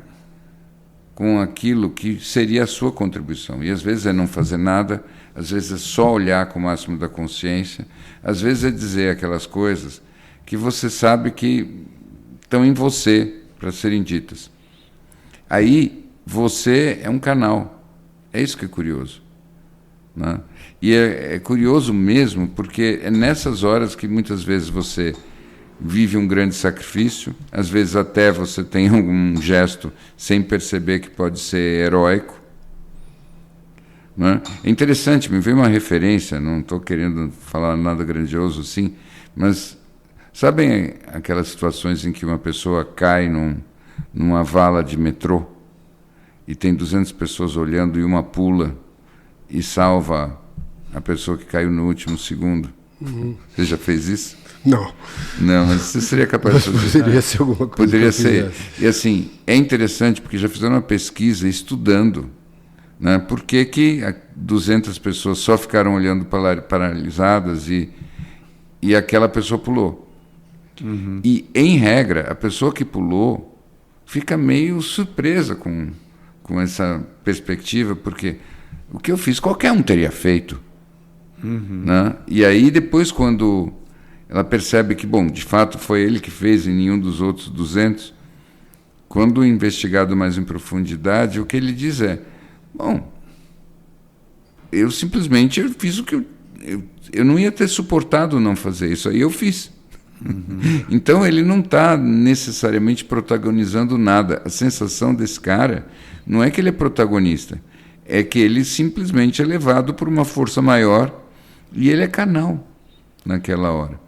com aquilo que seria a sua contribuição. E às vezes é não fazer nada, às vezes é só olhar com o máximo da consciência, às vezes é dizer aquelas coisas que você sabe que estão em você para serem ditas. Aí você é um canal. É isso que é curioso, né? E é curioso mesmo, porque é nessas horas que muitas vezes você vive um grande sacrifício, às vezes até você tem algum gesto sem perceber que pode ser heróico, né? É interessante, me veio uma referência, não estou querendo falar nada grandioso assim, mas sabem aquelas situações em que uma pessoa cai numa vala de metrô e tem 200 pessoas olhando e uma pula e salva a pessoa que caiu no último segundo? Você já fez isso? Não. Não, mas você seria capaz de fazer. Poderia ser alguma coisa. Poderia ser. E assim, é interessante porque já fizeram uma pesquisa estudando, né, por que 200 pessoas só ficaram olhando paralisadas e aquela pessoa pulou. E, em regra, a pessoa que pulou fica meio surpresa com essa perspectiva, porque o que eu fiz, qualquer um teria feito. Né? E aí, depois, quando ela percebe que, bom, de fato foi ele que fez e nenhum dos outros 200, quando investigado mais em profundidade, o que ele diz é, bom, eu simplesmente fiz o que eu não ia ter suportado não fazer isso, aí eu fiz. Então ele não está necessariamente protagonizando nada. A sensação desse cara não é que ele é protagonista, é que ele simplesmente é levado por uma força maior e ele é canal naquela hora.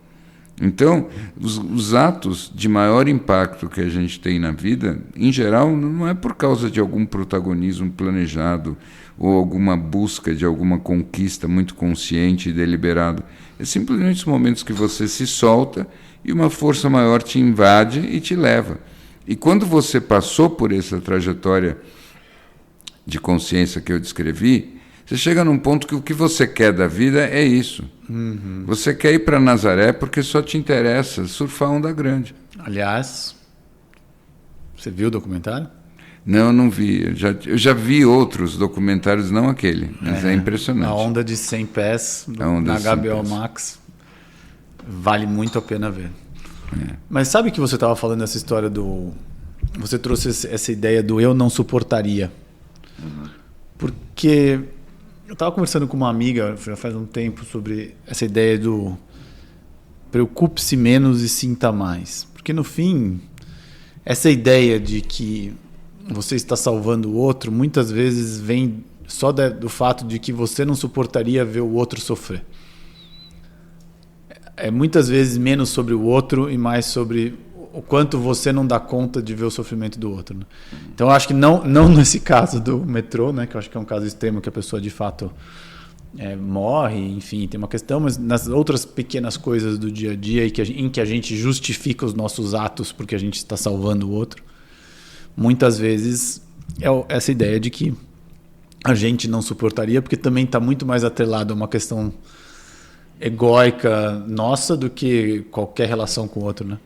Então, os atos de maior impacto que a gente tem na vida, em geral, não é por causa de algum protagonismo planejado ou alguma busca de alguma conquista muito consciente e deliberada. É simplesmente os momentos que você se solta e uma força maior te invade e te leva. E quando você passou por essa trajetória de consciência que eu descrevi, você chega num ponto que o que você quer da vida é isso. Você quer ir para Nazaré porque só te interessa surfar onda grande. Aliás, você viu o documentário? Não, eu não vi. Eu já vi outros documentários, não aquele, mas é impressionante. A onda de 100 pés na HBO Max. Vale muito a pena ver. Mas sabe que você estava falando essa história do... Você trouxe essa ideia do eu não suportaria. Porque eu estava conversando com uma amiga já faz um tempo sobre essa ideia do preocupe-se menos e sinta mais. Porque no fim, essa ideia de que você está salvando o outro muitas vezes vem só do fato de que você não suportaria ver o outro sofrer. É muitas vezes menos sobre o outro e mais sobre o quanto você não dá conta de ver o sofrimento do outro, né? Então eu acho que não nesse caso do metrô, né, que eu acho que é um caso extremo que a pessoa de fato morre, enfim, tem uma questão, mas nas outras pequenas coisas do dia a dia em que a gente justifica os nossos atos porque a gente está salvando o outro, muitas vezes é essa ideia de que a gente não suportaria, porque também está muito mais atrelado a uma questão egóica nossa do que qualquer relação com o outro, né?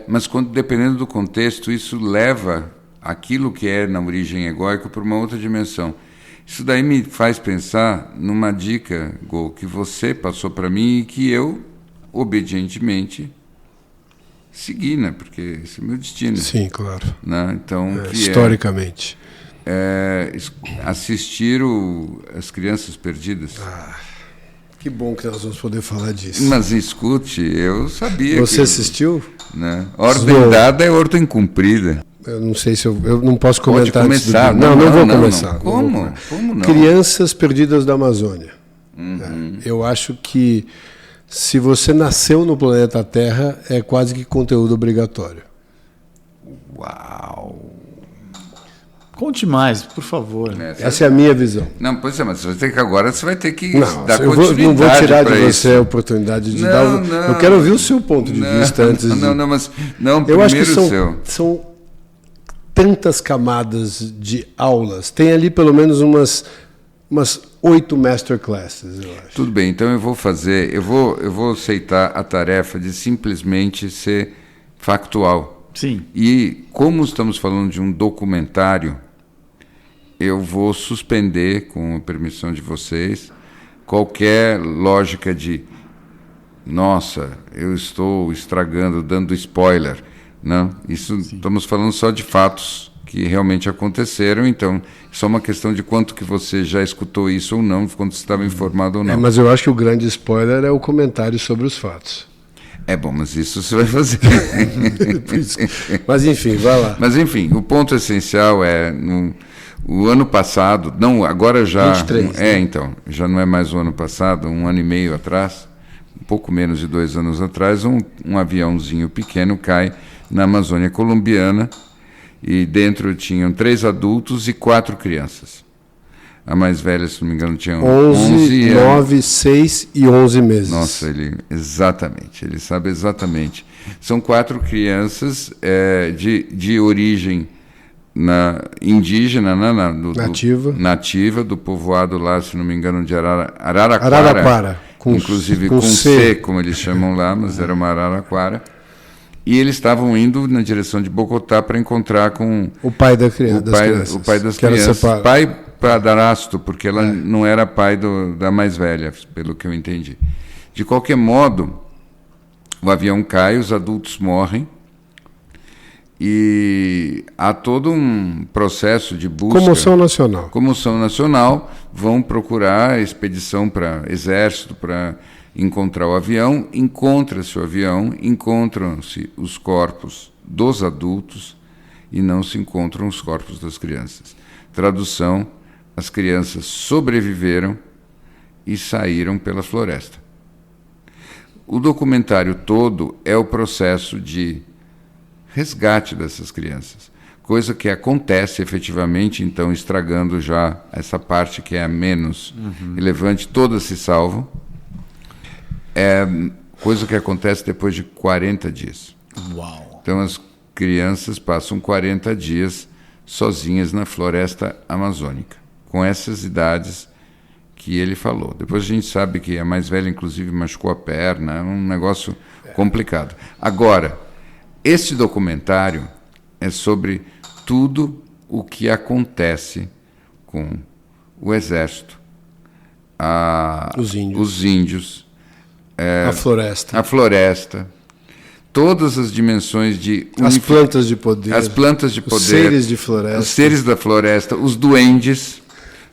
Mas dependendo do contexto, isso leva aquilo que é na origem egóica para uma outra dimensão. Isso daí me faz pensar numa dica, Gol, que você passou para mim e que eu, obedientemente, segui, né? Porque esse é o meu destino. Sim, claro. Né? Então, historicamente. Assistir As Crianças Perdidas. Que bom que nós vamos poder falar disso. Mas escute, eu sabia. Você assistiu? Né? Ordem dada é ordem cumprida. Eu não sei se eu não posso comentar. Pode começar. Não vou começar. Como? Como não? Crianças Perdidas da Amazônia. Eu acho que se você nasceu no planeta Terra, é quase que conteúdo obrigatório. Uau! Conte mais, por favor. Essa é a minha visão. Não, pois é, mas agora você vai ter que dar continuidade. Não vou tirar de você a oportunidade de dar. Eu quero ouvir o seu ponto de vista antes de. Não, eu acho que são tantas camadas de aulas. Tem ali pelo menos umas 8 masterclasses, eu acho. Tudo bem, então eu vou aceitar a tarefa de simplesmente ser factual. Sim. E como estamos falando de um documentário, eu vou suspender, com a permissão de vocês, qualquer lógica de nossa, eu estou estragando, dando spoiler. Não, estamos falando só de fatos que realmente aconteceram, então só uma questão de quanto que você já escutou isso ou não, quanto você estava informado ou não. Mas eu acho que o grande spoiler é o comentário sobre os fatos. Bom, mas isso você vai fazer. Mas enfim, vai lá. Mas enfim, o ponto essencial é o ano passado, não, agora já 23, né? Então, já não é mais o ano passado, 1 ano e meio atrás, um pouco menos de 2 anos atrás, um aviãozinho pequeno cai na Amazônia colombiana e dentro tinham 3 adultos e 4 crianças. A mais velha, se não me engano, tinha 11 9, 6 e 11 meses. Nossa, ele sabe exatamente. São 4 crianças de origem indígena, nativa, do povoado lá, se não me engano, de Araraquara. Inclusive com C, como eles chamam lá, mas era uma Araraquara. E eles estavam indo na direção de Bogotá para encontrar com o pai das crianças. O pai das crianças. Pai padrasto, porque ela não era pai da mais velha, pelo que eu entendi. De qualquer modo, o avião cai, os adultos morrem, e há todo um processo de busca. Comoção nacional, vão procurar a expedição para exército, para encontrar o avião, encontra-se o avião, encontram-se os corpos dos adultos e não se encontram os corpos das crianças. Tradução: as crianças sobreviveram e saíram pela floresta. O documentário todo é o processo de resgate dessas crianças, coisa que acontece efetivamente, então estragando já essa parte que é a menos relevante, todas se salvam. Coisa que acontece depois de 40 dias. Uau! Então as crianças passam 40 dias sozinhas na floresta amazônica, com essas idades que ele falou. Depois a gente sabe que a mais velha, inclusive, machucou a perna, é um negócio complicado. Agora, esse documentário é sobre tudo o que acontece com o exército, os índios, a floresta, todas as dimensões de as plantas de poder, os seres da floresta, os duendes,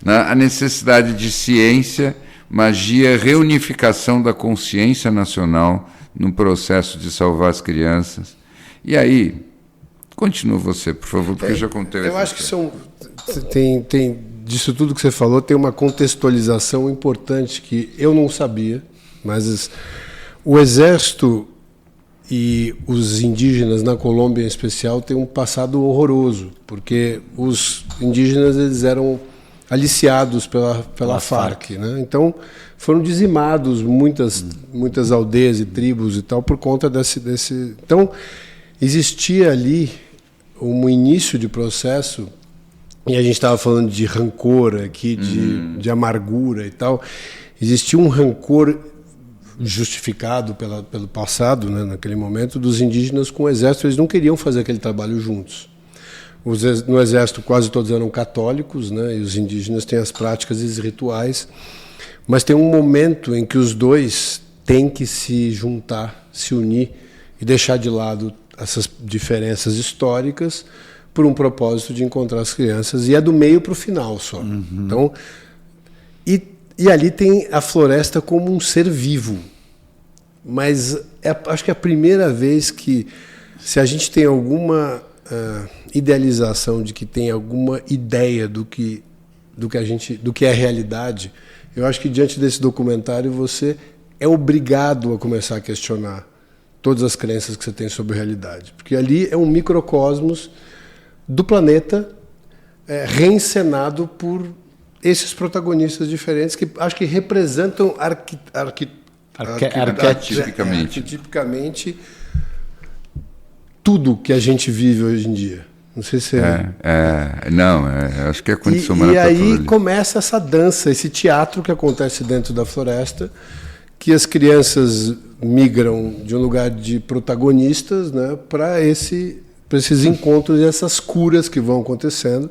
né? A necessidade de ciência, magia, reunificação da consciência nacional no processo de salvar as crianças. E aí, continua você, por favor, porque eu já contei. Eu acho que tem disso tudo que você falou, tem uma contextualização importante que eu não sabia, mas o exército e os indígenas na Colômbia em especial têm um passado horroroso, porque os indígenas eles eram aliciados pela Farc, né? Então foram dizimados muitas aldeias e tribos e tal por conta desse. Então existia ali um início de processo, e a gente estava falando de rancor aqui, de amargura e tal. Existia um rancor justificado pelo passado, né, naquele momento, dos indígenas com o exército. Eles não queriam fazer aquele trabalho juntos. No exército quase todos eram católicos, né, e os indígenas têm as práticas e os rituais, mas tem um momento em que os dois têm que se juntar, se unir e deixar de lado essas diferenças históricas por um propósito de encontrar as crianças, e é do meio para o final só. Então, e ali tem a floresta como um ser vivo. Mas acho que é a primeira vez que, se a gente tem alguma idealização de que tem alguma ideia do que é realidade, eu acho que diante desse documentário você é obrigado a começar a questionar todas as crenças que você tem sobre a realidade. Porque ali é um microcosmos do planeta reencenado por esses protagonistas diferentes que acho que representam arquetipicamente tudo que a gente vive hoje em dia. Não sei se acho que é a condição humana. E aí começa essa dança, esse teatro que acontece dentro da floresta, que as crianças migram de um lugar de protagonistas, né, para esses encontros e essas curas que vão acontecendo.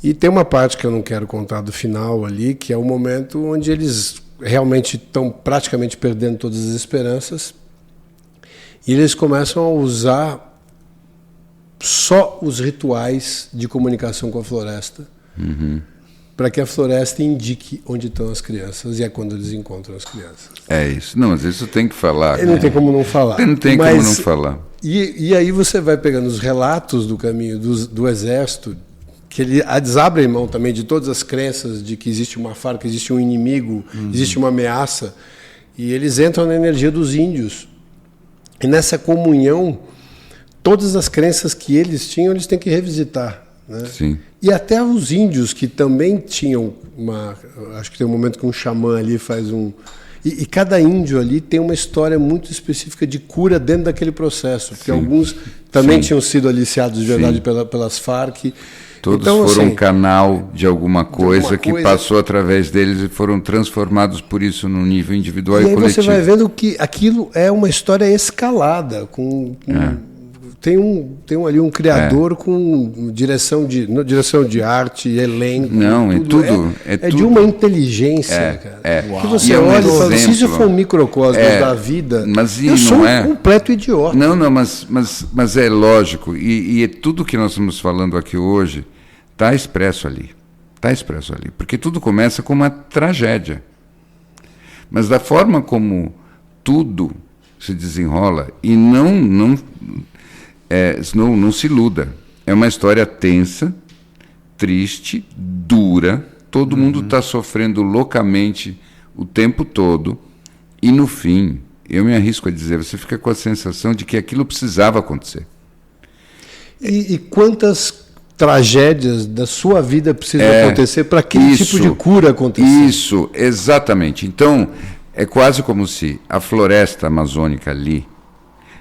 E tem uma parte que eu não quero contar do final ali, que é o momento onde eles realmente estão praticamente perdendo todas as esperanças, e eles começam a usar só os rituais de comunicação com a floresta, para que a floresta indique onde estão as crianças, e é quando eles encontram as crianças. É isso. Não, mas isso tem que falar. Não tem como não falar. Não tem como não falar. E aí você vai pegando os relatos do caminho do exército, que eles abrem mão também de todas as crenças de que existe uma farra, que existe um inimigo, existe uma ameaça, e eles entram na energia dos índios. E nessa comunhão, todas as crenças que eles tinham, eles têm que revisitar. Né? Sim. E até os índios, que também tinham acho que tem um momento que um xamã ali faz E cada índio ali tem uma história muito específica de cura dentro daquele processo, porque alguns também tinham sido aliciados de verdade pelas Farc. Todos então, foram assim, um canal de alguma coisa que passou através deles e foram transformados por isso no nível individual e coletivo. E aí você vai vendo que aquilo é uma história escalada, tem ali um criador com direção de arte, elenco. Não, tudo. É de uma inteligência, cara. Que você olha e fala, se isso for um microcosmo da vida, eu sou um completo idiota. Não, mas é lógico. E tudo que nós estamos falando aqui hoje está expresso ali. Porque tudo começa com uma tragédia. Mas da forma como tudo se desenrola, e não se iluda. É uma história tensa, triste, dura. Todo mundo está sofrendo loucamente o tempo todo. E, no fim, eu me arrisco a dizer, você fica com a sensação de que aquilo precisava acontecer. E quantas tragédias da sua vida precisam acontecer para aquele tipo de cura acontecer? Isso, exatamente. Então, é quase como se a floresta amazônica ali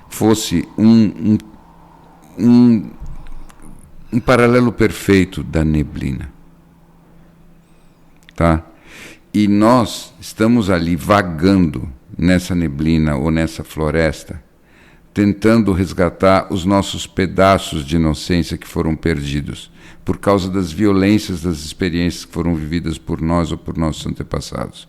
fosse um paralelo perfeito da neblina, tá? E nós estamos ali vagando nessa neblina ou nessa floresta, tentando resgatar os nossos pedaços de inocência que foram perdidos por causa das violências das experiências que foram vividas por nós ou por nossos antepassados.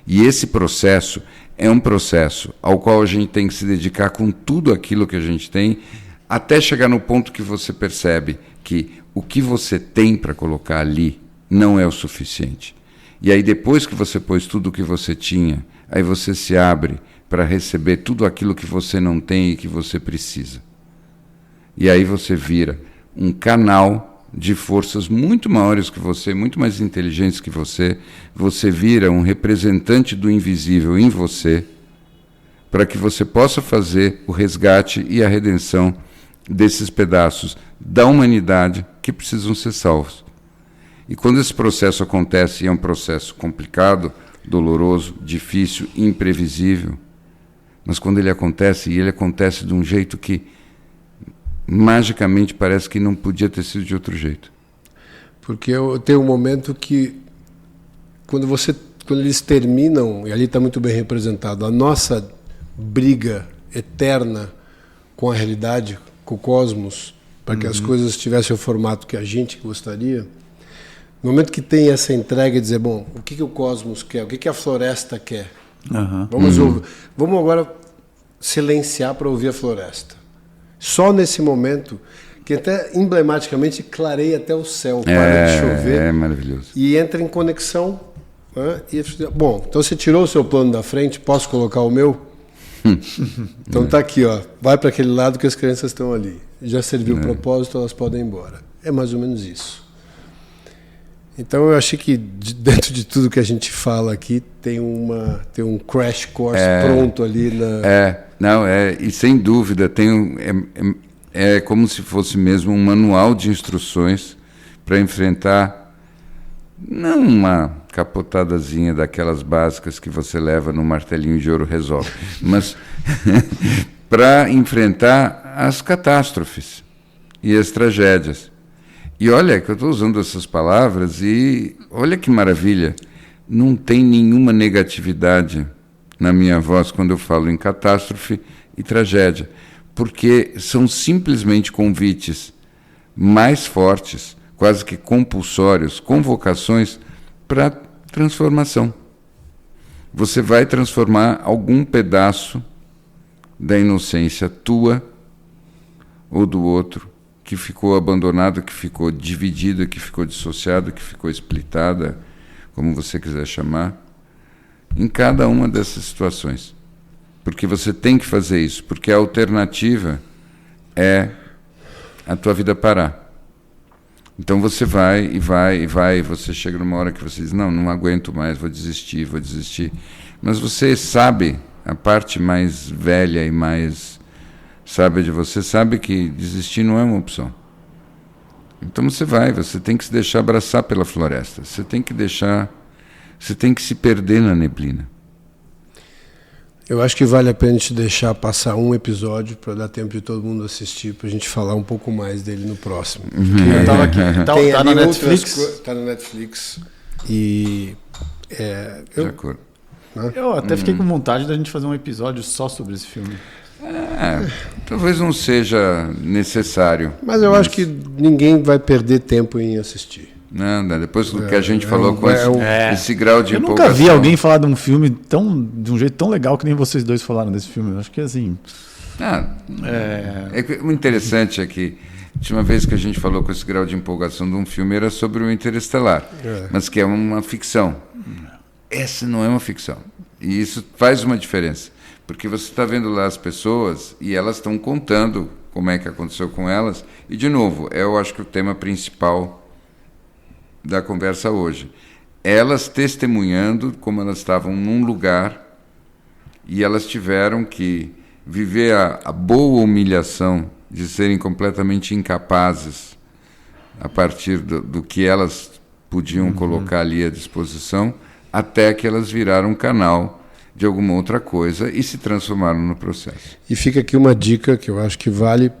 E esse processo é um processo ao qual a gente tem que se dedicar com tudo aquilo que a gente tem, até chegar no ponto que você percebe que o que você tem para colocar ali não é o suficiente. E aí, depois que você pôs tudo o que você tinha, aí você se abre para receber tudo aquilo que você não tem e que você precisa. E aí você vira um canal de forças muito maiores que você, muito mais inteligentes que você. Você vira um representante do invisível em você, para que você possa fazer o resgate e a redenção desses pedaços da humanidade que precisam ser salvos. E quando esse processo acontece, e é um processo complicado, doloroso, difícil, imprevisível, mas quando ele acontece, e ele acontece de um jeito que magicamente parece que não podia ter sido de outro jeito. Porque eu tenho um momento que, quando você quando eles terminam, e ali está muito bem representado, a nossa briga eterna com a realidade, com o cosmos, para que as coisas tivessem o formato que a gente gostaria, no momento que tem essa entrega e dizer, bom, o que o cosmos quer, o que a floresta quer? Vamos agora silenciar para ouvir a floresta. Só nesse momento, que até emblematicamente clareia até o céu, para de chover. É maravilhoso. E entra em conexão. Né? Bom, então você tirou o seu plano da frente, posso colocar o meu? Então tá aqui, ó, vai para aquele lado que as crianças estão ali. Já serviu o propósito, elas podem ir embora. É mais ou menos isso. Então eu achei que dentro de tudo que a gente fala aqui tem um crash course pronto ali e sem dúvida é como se fosse mesmo um manual de instruções para enfrentar não uma capotadazinha daquelas básicas que você leva no martelinho de ouro resolve, mas para enfrentar as catástrofes e as tragédias. E olha que eu estou usando essas palavras e olha que maravilha, não tem nenhuma negatividade na minha voz quando eu falo em catástrofe e tragédia, porque são simplesmente convites mais fortes, quase que compulsórios, convocações para transformação. Você vai transformar algum pedaço da inocência tua ou do outro, que ficou abandonado, que ficou dividida, que ficou dissociada, que ficou splitada, como você quiser chamar, em cada uma dessas situações. Porque você tem que fazer isso, porque a alternativa é a tua vida parar. Então você vai, e você chega numa hora que você diz, não aguento mais, vou desistir. Mas você sabe, a parte mais velha e mais sábia de você sabe que desistir não é uma opção. Então você tem que se deixar abraçar pela floresta, você tem que se perder na neblina. Eu acho que vale a pena a gente deixar passar um episódio para dar tempo de todo mundo assistir, para a gente falar um pouco mais dele no próximo. Eu tava aqui. Tá na Netflix? Está na Netflix. E De acordo. Eu até fiquei com vontade da gente fazer um episódio só sobre esse filme. Talvez não seja necessário. Mas eu acho que ninguém vai perder tempo em assistir. Não, depois do que a gente falou com esse grau de empolgação. Eu nunca vi alguém falar de um filme de um jeito tão legal que nem vocês dois falaram desse filme. Eu acho que assim... O interessante é que a última vez que a gente falou com esse grau de empolgação de um filme era sobre o Interestelar, mas que é uma ficção. Essa não é uma ficção. E isso faz uma diferença. Porque você está vendo lá as pessoas e elas estão contando como é que aconteceu com elas. E, de novo, eu acho que o tema principal da conversa hoje. Elas testemunhando como elas estavam num lugar e elas tiveram que viver a boa humilhação de serem completamente incapazes a partir do que elas podiam colocar ali à disposição, até que elas viraram um canal de alguma outra coisa e se transformaram no processo. E fica aqui uma dica que eu acho que vale,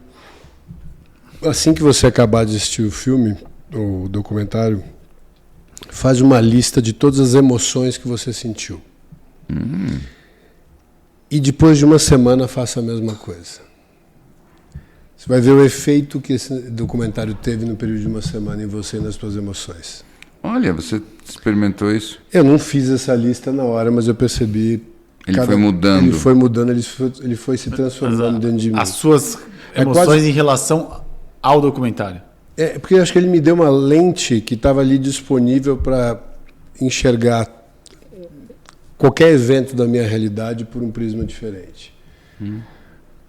assim que você acabar de assistir o filme, o documentário, faz uma lista de todas as emoções que você sentiu. E depois de uma semana faça a mesma coisa. Você vai ver o efeito que esse documentário teve no período de uma semana em você e nas suas emoções. Olha, você experimentou isso? Eu não fiz essa lista na hora, mas eu percebi... Foi mudando. Ele foi se transformando dentro de mim. As suas emoções em relação ao documentário. Porque eu acho que ele me deu uma lente que estava ali disponível para enxergar qualquer evento da minha realidade por um prisma diferente.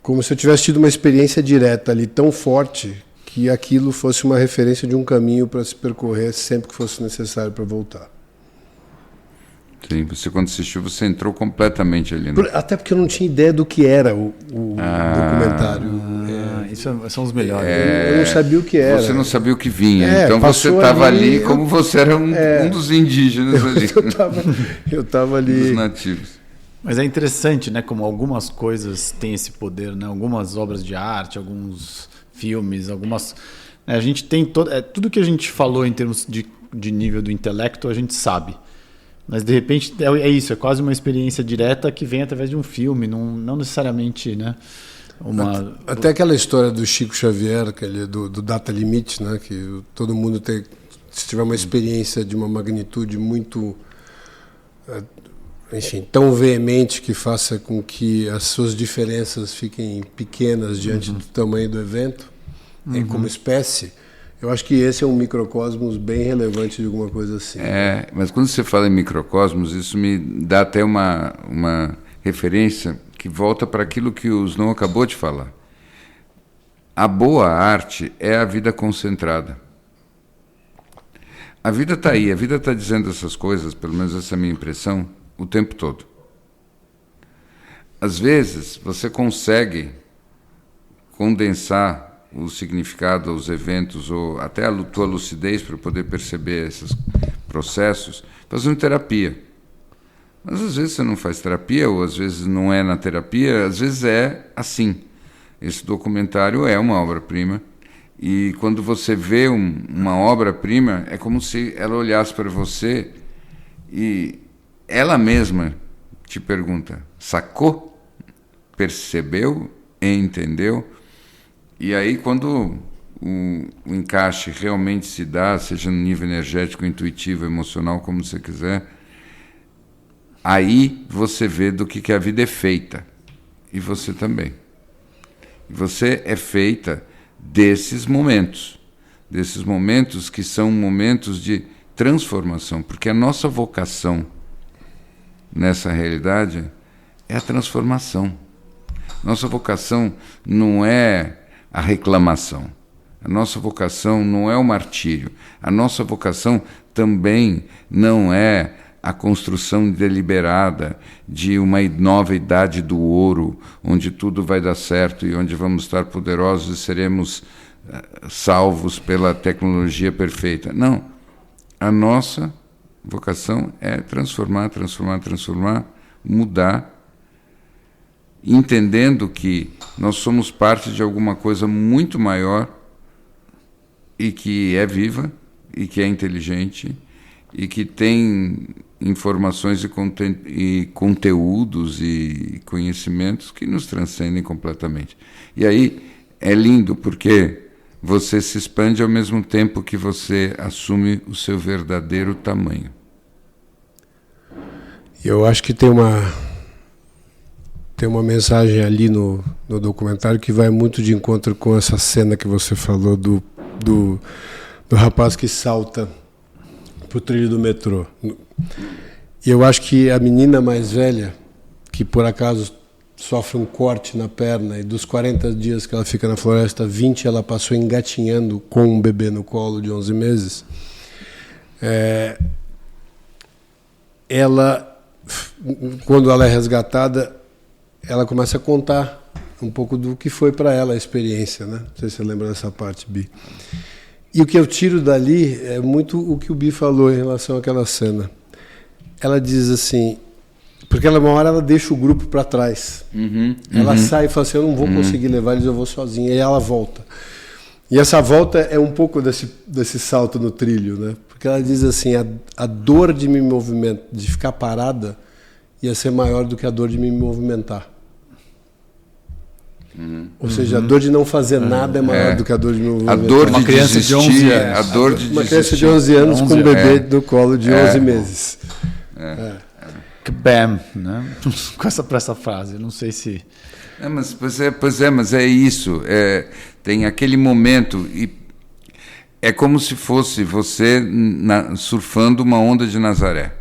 Como se eu tivesse tido uma experiência direta ali tão forte que aquilo fosse uma referência de um caminho para se percorrer sempre que fosse necessário para voltar. Sim, você quando assistiu, você entrou completamente ali. Até porque eu não tinha ideia do que era o documentário. Isso são os melhores. Eu não sabia o que era. Você não sabia o que vinha. Então você estava ali como você era um dos indígenas ali. Eu estava ali. Dos nativos. Mas é interessante, né? Como algumas coisas têm esse poder, né? Algumas obras de arte, alguns filmes, algumas... A gente tem tudo que a gente falou em termos de nível do intelecto, a gente sabe. Mas, de repente, é isso. É quase uma experiência direta que vem através de um filme. Não necessariamente, né? Até aquela história do Chico Xavier, do Data Limite, né? Que todo mundo se tiver uma experiência de uma magnitude muito, enfim, tão veemente que faça com que as suas diferenças fiquem pequenas diante do tamanho do evento, como espécie. Eu acho que esse é um microcosmos bem relevante de alguma coisa assim. Mas quando você fala em microcosmos, isso me dá até uma referência que volta para aquilo que o Snow acabou de falar. A boa arte é a vida concentrada. A vida está aí, a vida está dizendo essas coisas, pelo menos essa é a minha impressão, o tempo todo. Às vezes, você consegue condensar o significado, os eventos, ou até a tua lucidez para poder perceber esses processos, fazendo terapia. Mas às vezes você não faz terapia, ou às vezes não é na terapia, às vezes é assim. Esse documentário é uma obra-prima, e quando você vê uma obra-prima, é como se ela olhasse para você e ela mesma te pergunta: sacou? Percebeu? Entendeu? E aí, quando o encaixe realmente se dá, seja no nível energético, intuitivo, emocional, como você quiser, aí você vê do que a vida é feita. E você também. E você é feita desses momentos que são momentos de transformação, porque a nossa vocação nessa realidade é a transformação. Nossa vocação não é a reclamação. A nossa vocação não é o martírio. A nossa vocação também não é a construção deliberada de uma nova idade do ouro, onde tudo vai dar certo e onde vamos estar poderosos e seremos salvos pela tecnologia perfeita. Não. A nossa vocação é transformar, mudar, entendendo que nós somos parte de alguma coisa muito maior e que é viva e que é inteligente e que tem informações e conteúdos e conhecimentos que nos transcendem completamente. E aí é lindo porque você se expande ao mesmo tempo que você assume o seu verdadeiro tamanho. Eu acho que tem uma mensagem ali no documentário que vai muito de encontro com essa cena que você falou do rapaz que salta pro trilho do metrô. E eu acho que a menina mais velha, que por acaso sofre um corte na perna, e dos 40 dias que ela fica na floresta, 20 ela passou engatinhando com um bebê no colo de 11 meses, ela, quando ela é resgatada, ela começa a contar um pouco do que foi para ela a experiência, né? Não sei se você lembra dessa parte, Bi. E o que eu tiro dali é muito o que o Bi falou em relação àquela cena. Ela diz assim, porque uma hora ela deixa o grupo para trás. Ela sai e fala assim, eu não vou conseguir levar eles, eu vou sozinha. E ela volta. E essa volta é um pouco desse salto no trilho, né? Porque ela diz assim, a dor de me movimentar, de ficar parada, ia ser maior do que a dor de me movimentar. Ou seja, a dor de não fazer nada é maior do que a dor de me movimentar. A dor de criança desistir, de 11 anos. a dor de uma criança de 11 anos com um bebê no colo de 11 meses. Bam, né? Com essa frase, eu não sei se... Mas é isso. Tem aquele momento e é como se fosse você surfando uma onda de Nazaré.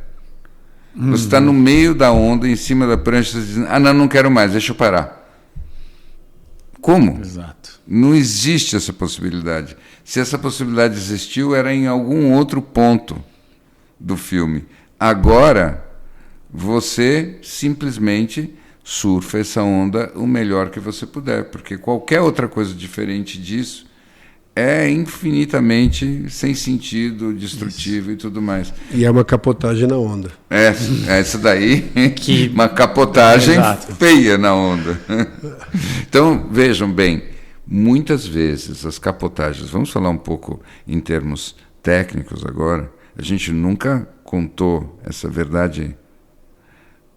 Você está no meio da onda, em cima da prancha, dizendo, não quero mais, deixa eu parar. Como? Exato. Não existe essa possibilidade. Se essa possibilidade existiu, era em algum outro ponto do filme. Agora, você simplesmente surfa essa onda o melhor que você puder, porque qualquer outra coisa diferente disso é infinitamente sem sentido, destrutivo e tudo mais. E é uma capotagem na onda. Essa daí, uma capotagem feia na onda. Então, vejam bem, muitas vezes as capotagens, vamos falar um pouco em termos técnicos agora, A gente nunca contou essa verdade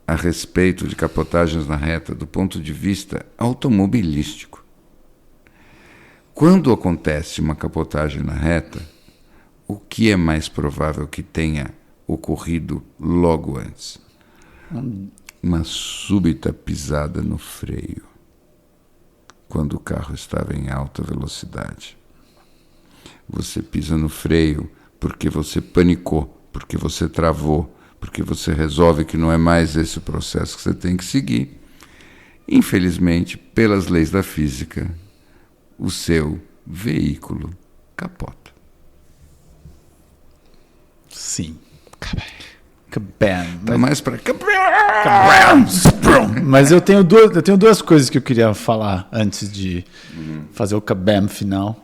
a respeito de capotagens na reta do ponto de vista automobilístico. Quando acontece uma capotagem na reta, o que é mais provável que tenha ocorrido logo antes? Uma súbita pisada no freio, quando o carro estava em alta velocidade. Você pisa no freio porque você panicou, porque você travou, porque você resolve que não é mais esse o processo que você tem que seguir. Infelizmente, pelas leis da física, o seu veículo capota. Sim. Kabam. Tá mais para Mas eu tenho duas coisas que eu queria falar antes de fazer o kabam final.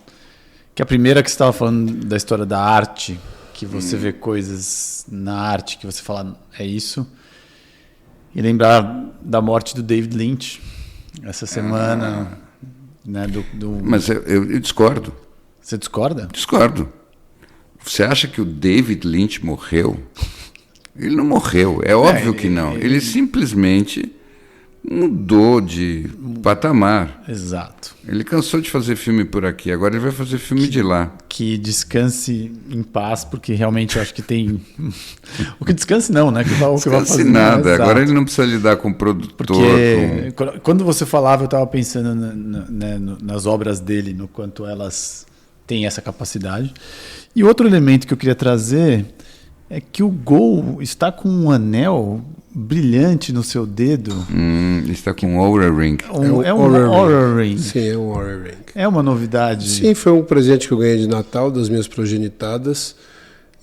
Que a primeira que você estava falando da história da arte, que você vê coisas na arte que você fala, é isso. E lembrar da morte do David Lynch essa semana. Né, Mas eu discordo. Você discorda? Discordo. Você acha que o David Lynch morreu? Ele não morreu, é óbvio que não. Ele simplesmente mudou de patamar. Exato. Ele cansou de fazer filme por aqui, agora ele vai fazer filme de lá. Que descanse em paz, porque realmente eu acho que tem... O que descanse não, né? Que vai fazer nada, exato. Agora ele não precisa lidar com o produtor. Porque quando você falava, eu estava pensando nas obras dele, no quanto elas têm essa capacidade. E outro elemento que eu queria trazer é que o Gol está com um anel brilhante no seu dedo. Está com um Oura Ring. É um Oura Ring. Sim, é um Oura Ring. É uma novidade. Sim, foi um presente que eu ganhei de Natal das minhas progenitadas.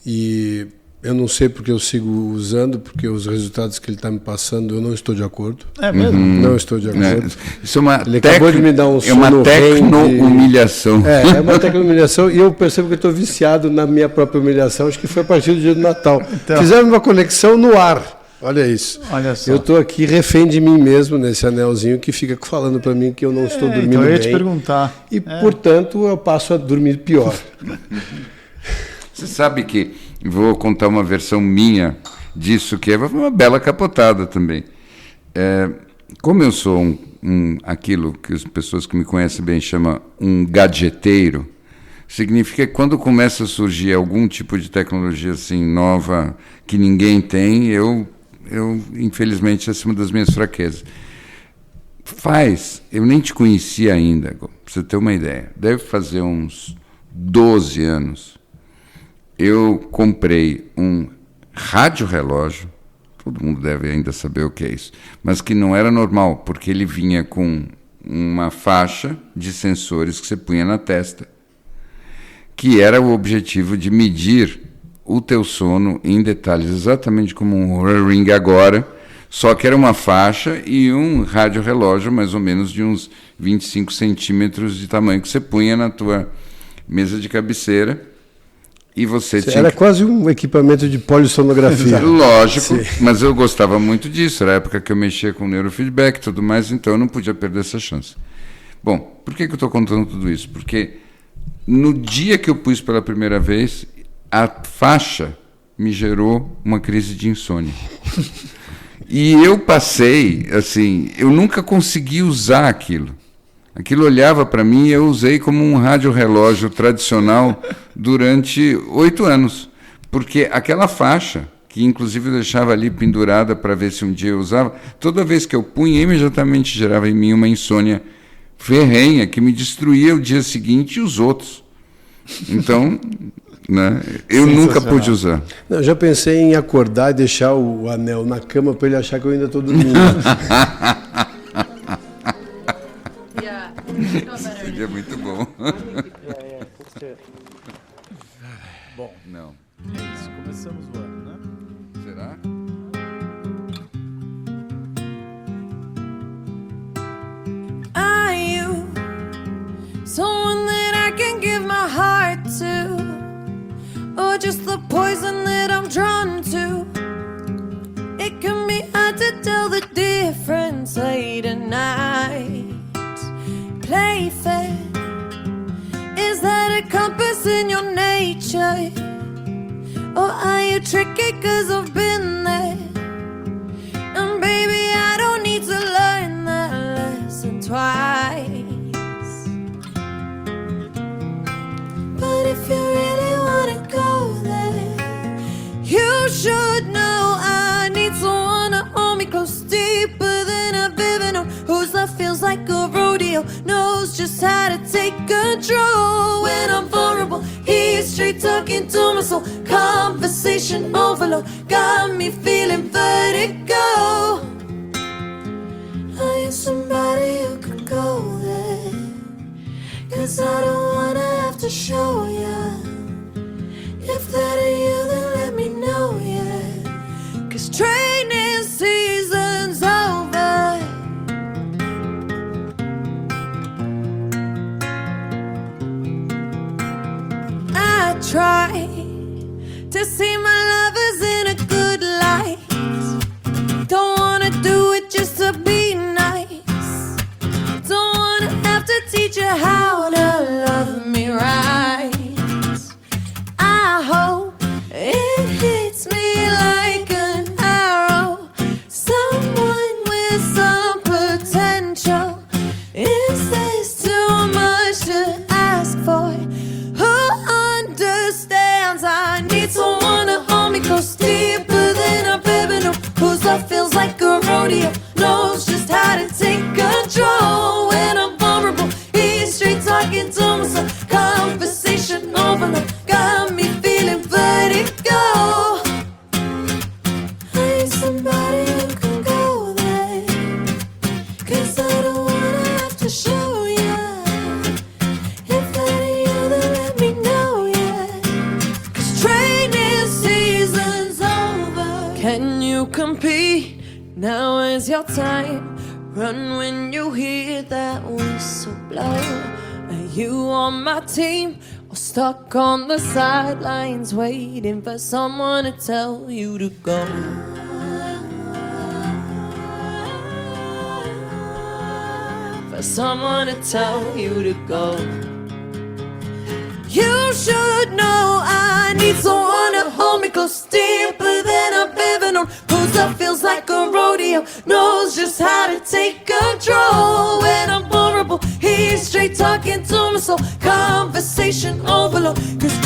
E eu não sei porque eu sigo usando, porque os resultados que ele está me passando eu não estou de acordo. É mesmo? Não estou de acordo. Isso é uma Ele acabou de me dar um é uma tecno-humilhação. É uma tecno-humilhação e eu percebo que eu estou viciado na minha própria humilhação. Acho que foi a partir do dia do Natal. Então, fizemos uma conexão no ar. Olha isso. Olha só. Eu estou aqui refém de mim mesmo nesse anelzinho que fica falando para mim que eu não estou dormindo então eu ia bem. te perguntar. E, portanto, eu passo a dormir pior. Você sabe que vou contar uma versão minha disso, que é uma bela capotada também. Como eu sou aquilo que as pessoas que me conhecem bem chamam um gadgeteiro, significa que quando começa a surgir algum tipo de tecnologia assim nova que ninguém tem, eu infelizmente, essa é uma das minhas fraquezas. Eu nem te conhecia ainda, para você ter uma ideia. Deve fazer uns 12 anos. Eu comprei um rádio-relógio, todo mundo deve ainda saber o que é isso, mas que não era normal, porque ele vinha com uma faixa de sensores que você punha na testa, que era o objetivo de medir o teu sono em detalhes, exatamente como um Oura Ring agora, só que era uma faixa e um rádio-relógio mais ou menos de uns 25 centímetros de tamanho que você punha na tua mesa de cabeceira. E você tinha Era quase um equipamento de polissonografia. Lógico, sim. Mas eu gostava muito disso. Era a época que eu mexia com neurofeedback e tudo mais, então eu não podia perder essa chance. Bom, por que eu estou contando tudo isso? Porque no dia que eu pus pela primeira vez, a faixa me gerou uma crise de insônia. E eu passei, assim, eu nunca consegui usar aquilo. Aquilo olhava para mim e eu usei como um rádio-relógio tradicional durante 8 anos. Porque aquela faixa, que inclusive eu deixava ali pendurada para ver se um dia eu usava, toda vez que eu punha, imediatamente gerava em mim uma insônia ferrenha que me destruía o dia seguinte e os outros. Então, né, eu nunca pude usar. Não, eu já pensei em acordar e deixar o anel na cama para ele achar que eu ainda estou dormindo. Seria muito bom. Bom, não. É isso, começamos o ano, né? Será? Are you someone that I can give my heart to, or just the poison that I'm drawn to? It can be hard to tell the difference late at night. Play fair, is that a compass in your nature? Or are you tricky? 'Cause I've been there. And baby, I don't need to learn that lesson twice. But if you really wanna go there, you should know I need someone to hold me close, deeper than I've ever known. Whose love feels like a rodeo, knows just how to take control. When I'm vulnerable, he's straight talking to my soul. Conversation overload, got me feeling vertigo. Are you somebody who can go there? 'Cause I don't wanna have to show ya. If that are you, then let me know, yeah. 'Cause training season's over. I try to see my lovers in a good light. Don't wanna do it just to be nice. Don't wanna have to teach you how to love me right. I hope it hits me like an arrow. Someone with some potential. Is this too much to ask for? Who understands? I need someone to hold me close, deeper than I've ever known. Whose love feels like a rodeo, knows just how to take control. When I'm vulnerable, he's straight talking to myself. Conversation overload, got me feeling vertigo. I need somebody who can go there. 'Cause I don't wanna have to show ya. If that ain't you, then let me know, yeah. 'Cause training season's over. Can you compete? Now is your time. Run when you hear that whistle blow. Are you on my team? Or stuck on the sidelines waiting for someone to tell you to go? For someone to tell you to go. You should know I need someone to hold me close, deeper than I've ever known. Whose love feels like a rodeo, knows just how to take control. When I'm vulnerable, he's straight talking to my soul. Conversation overload, 'cause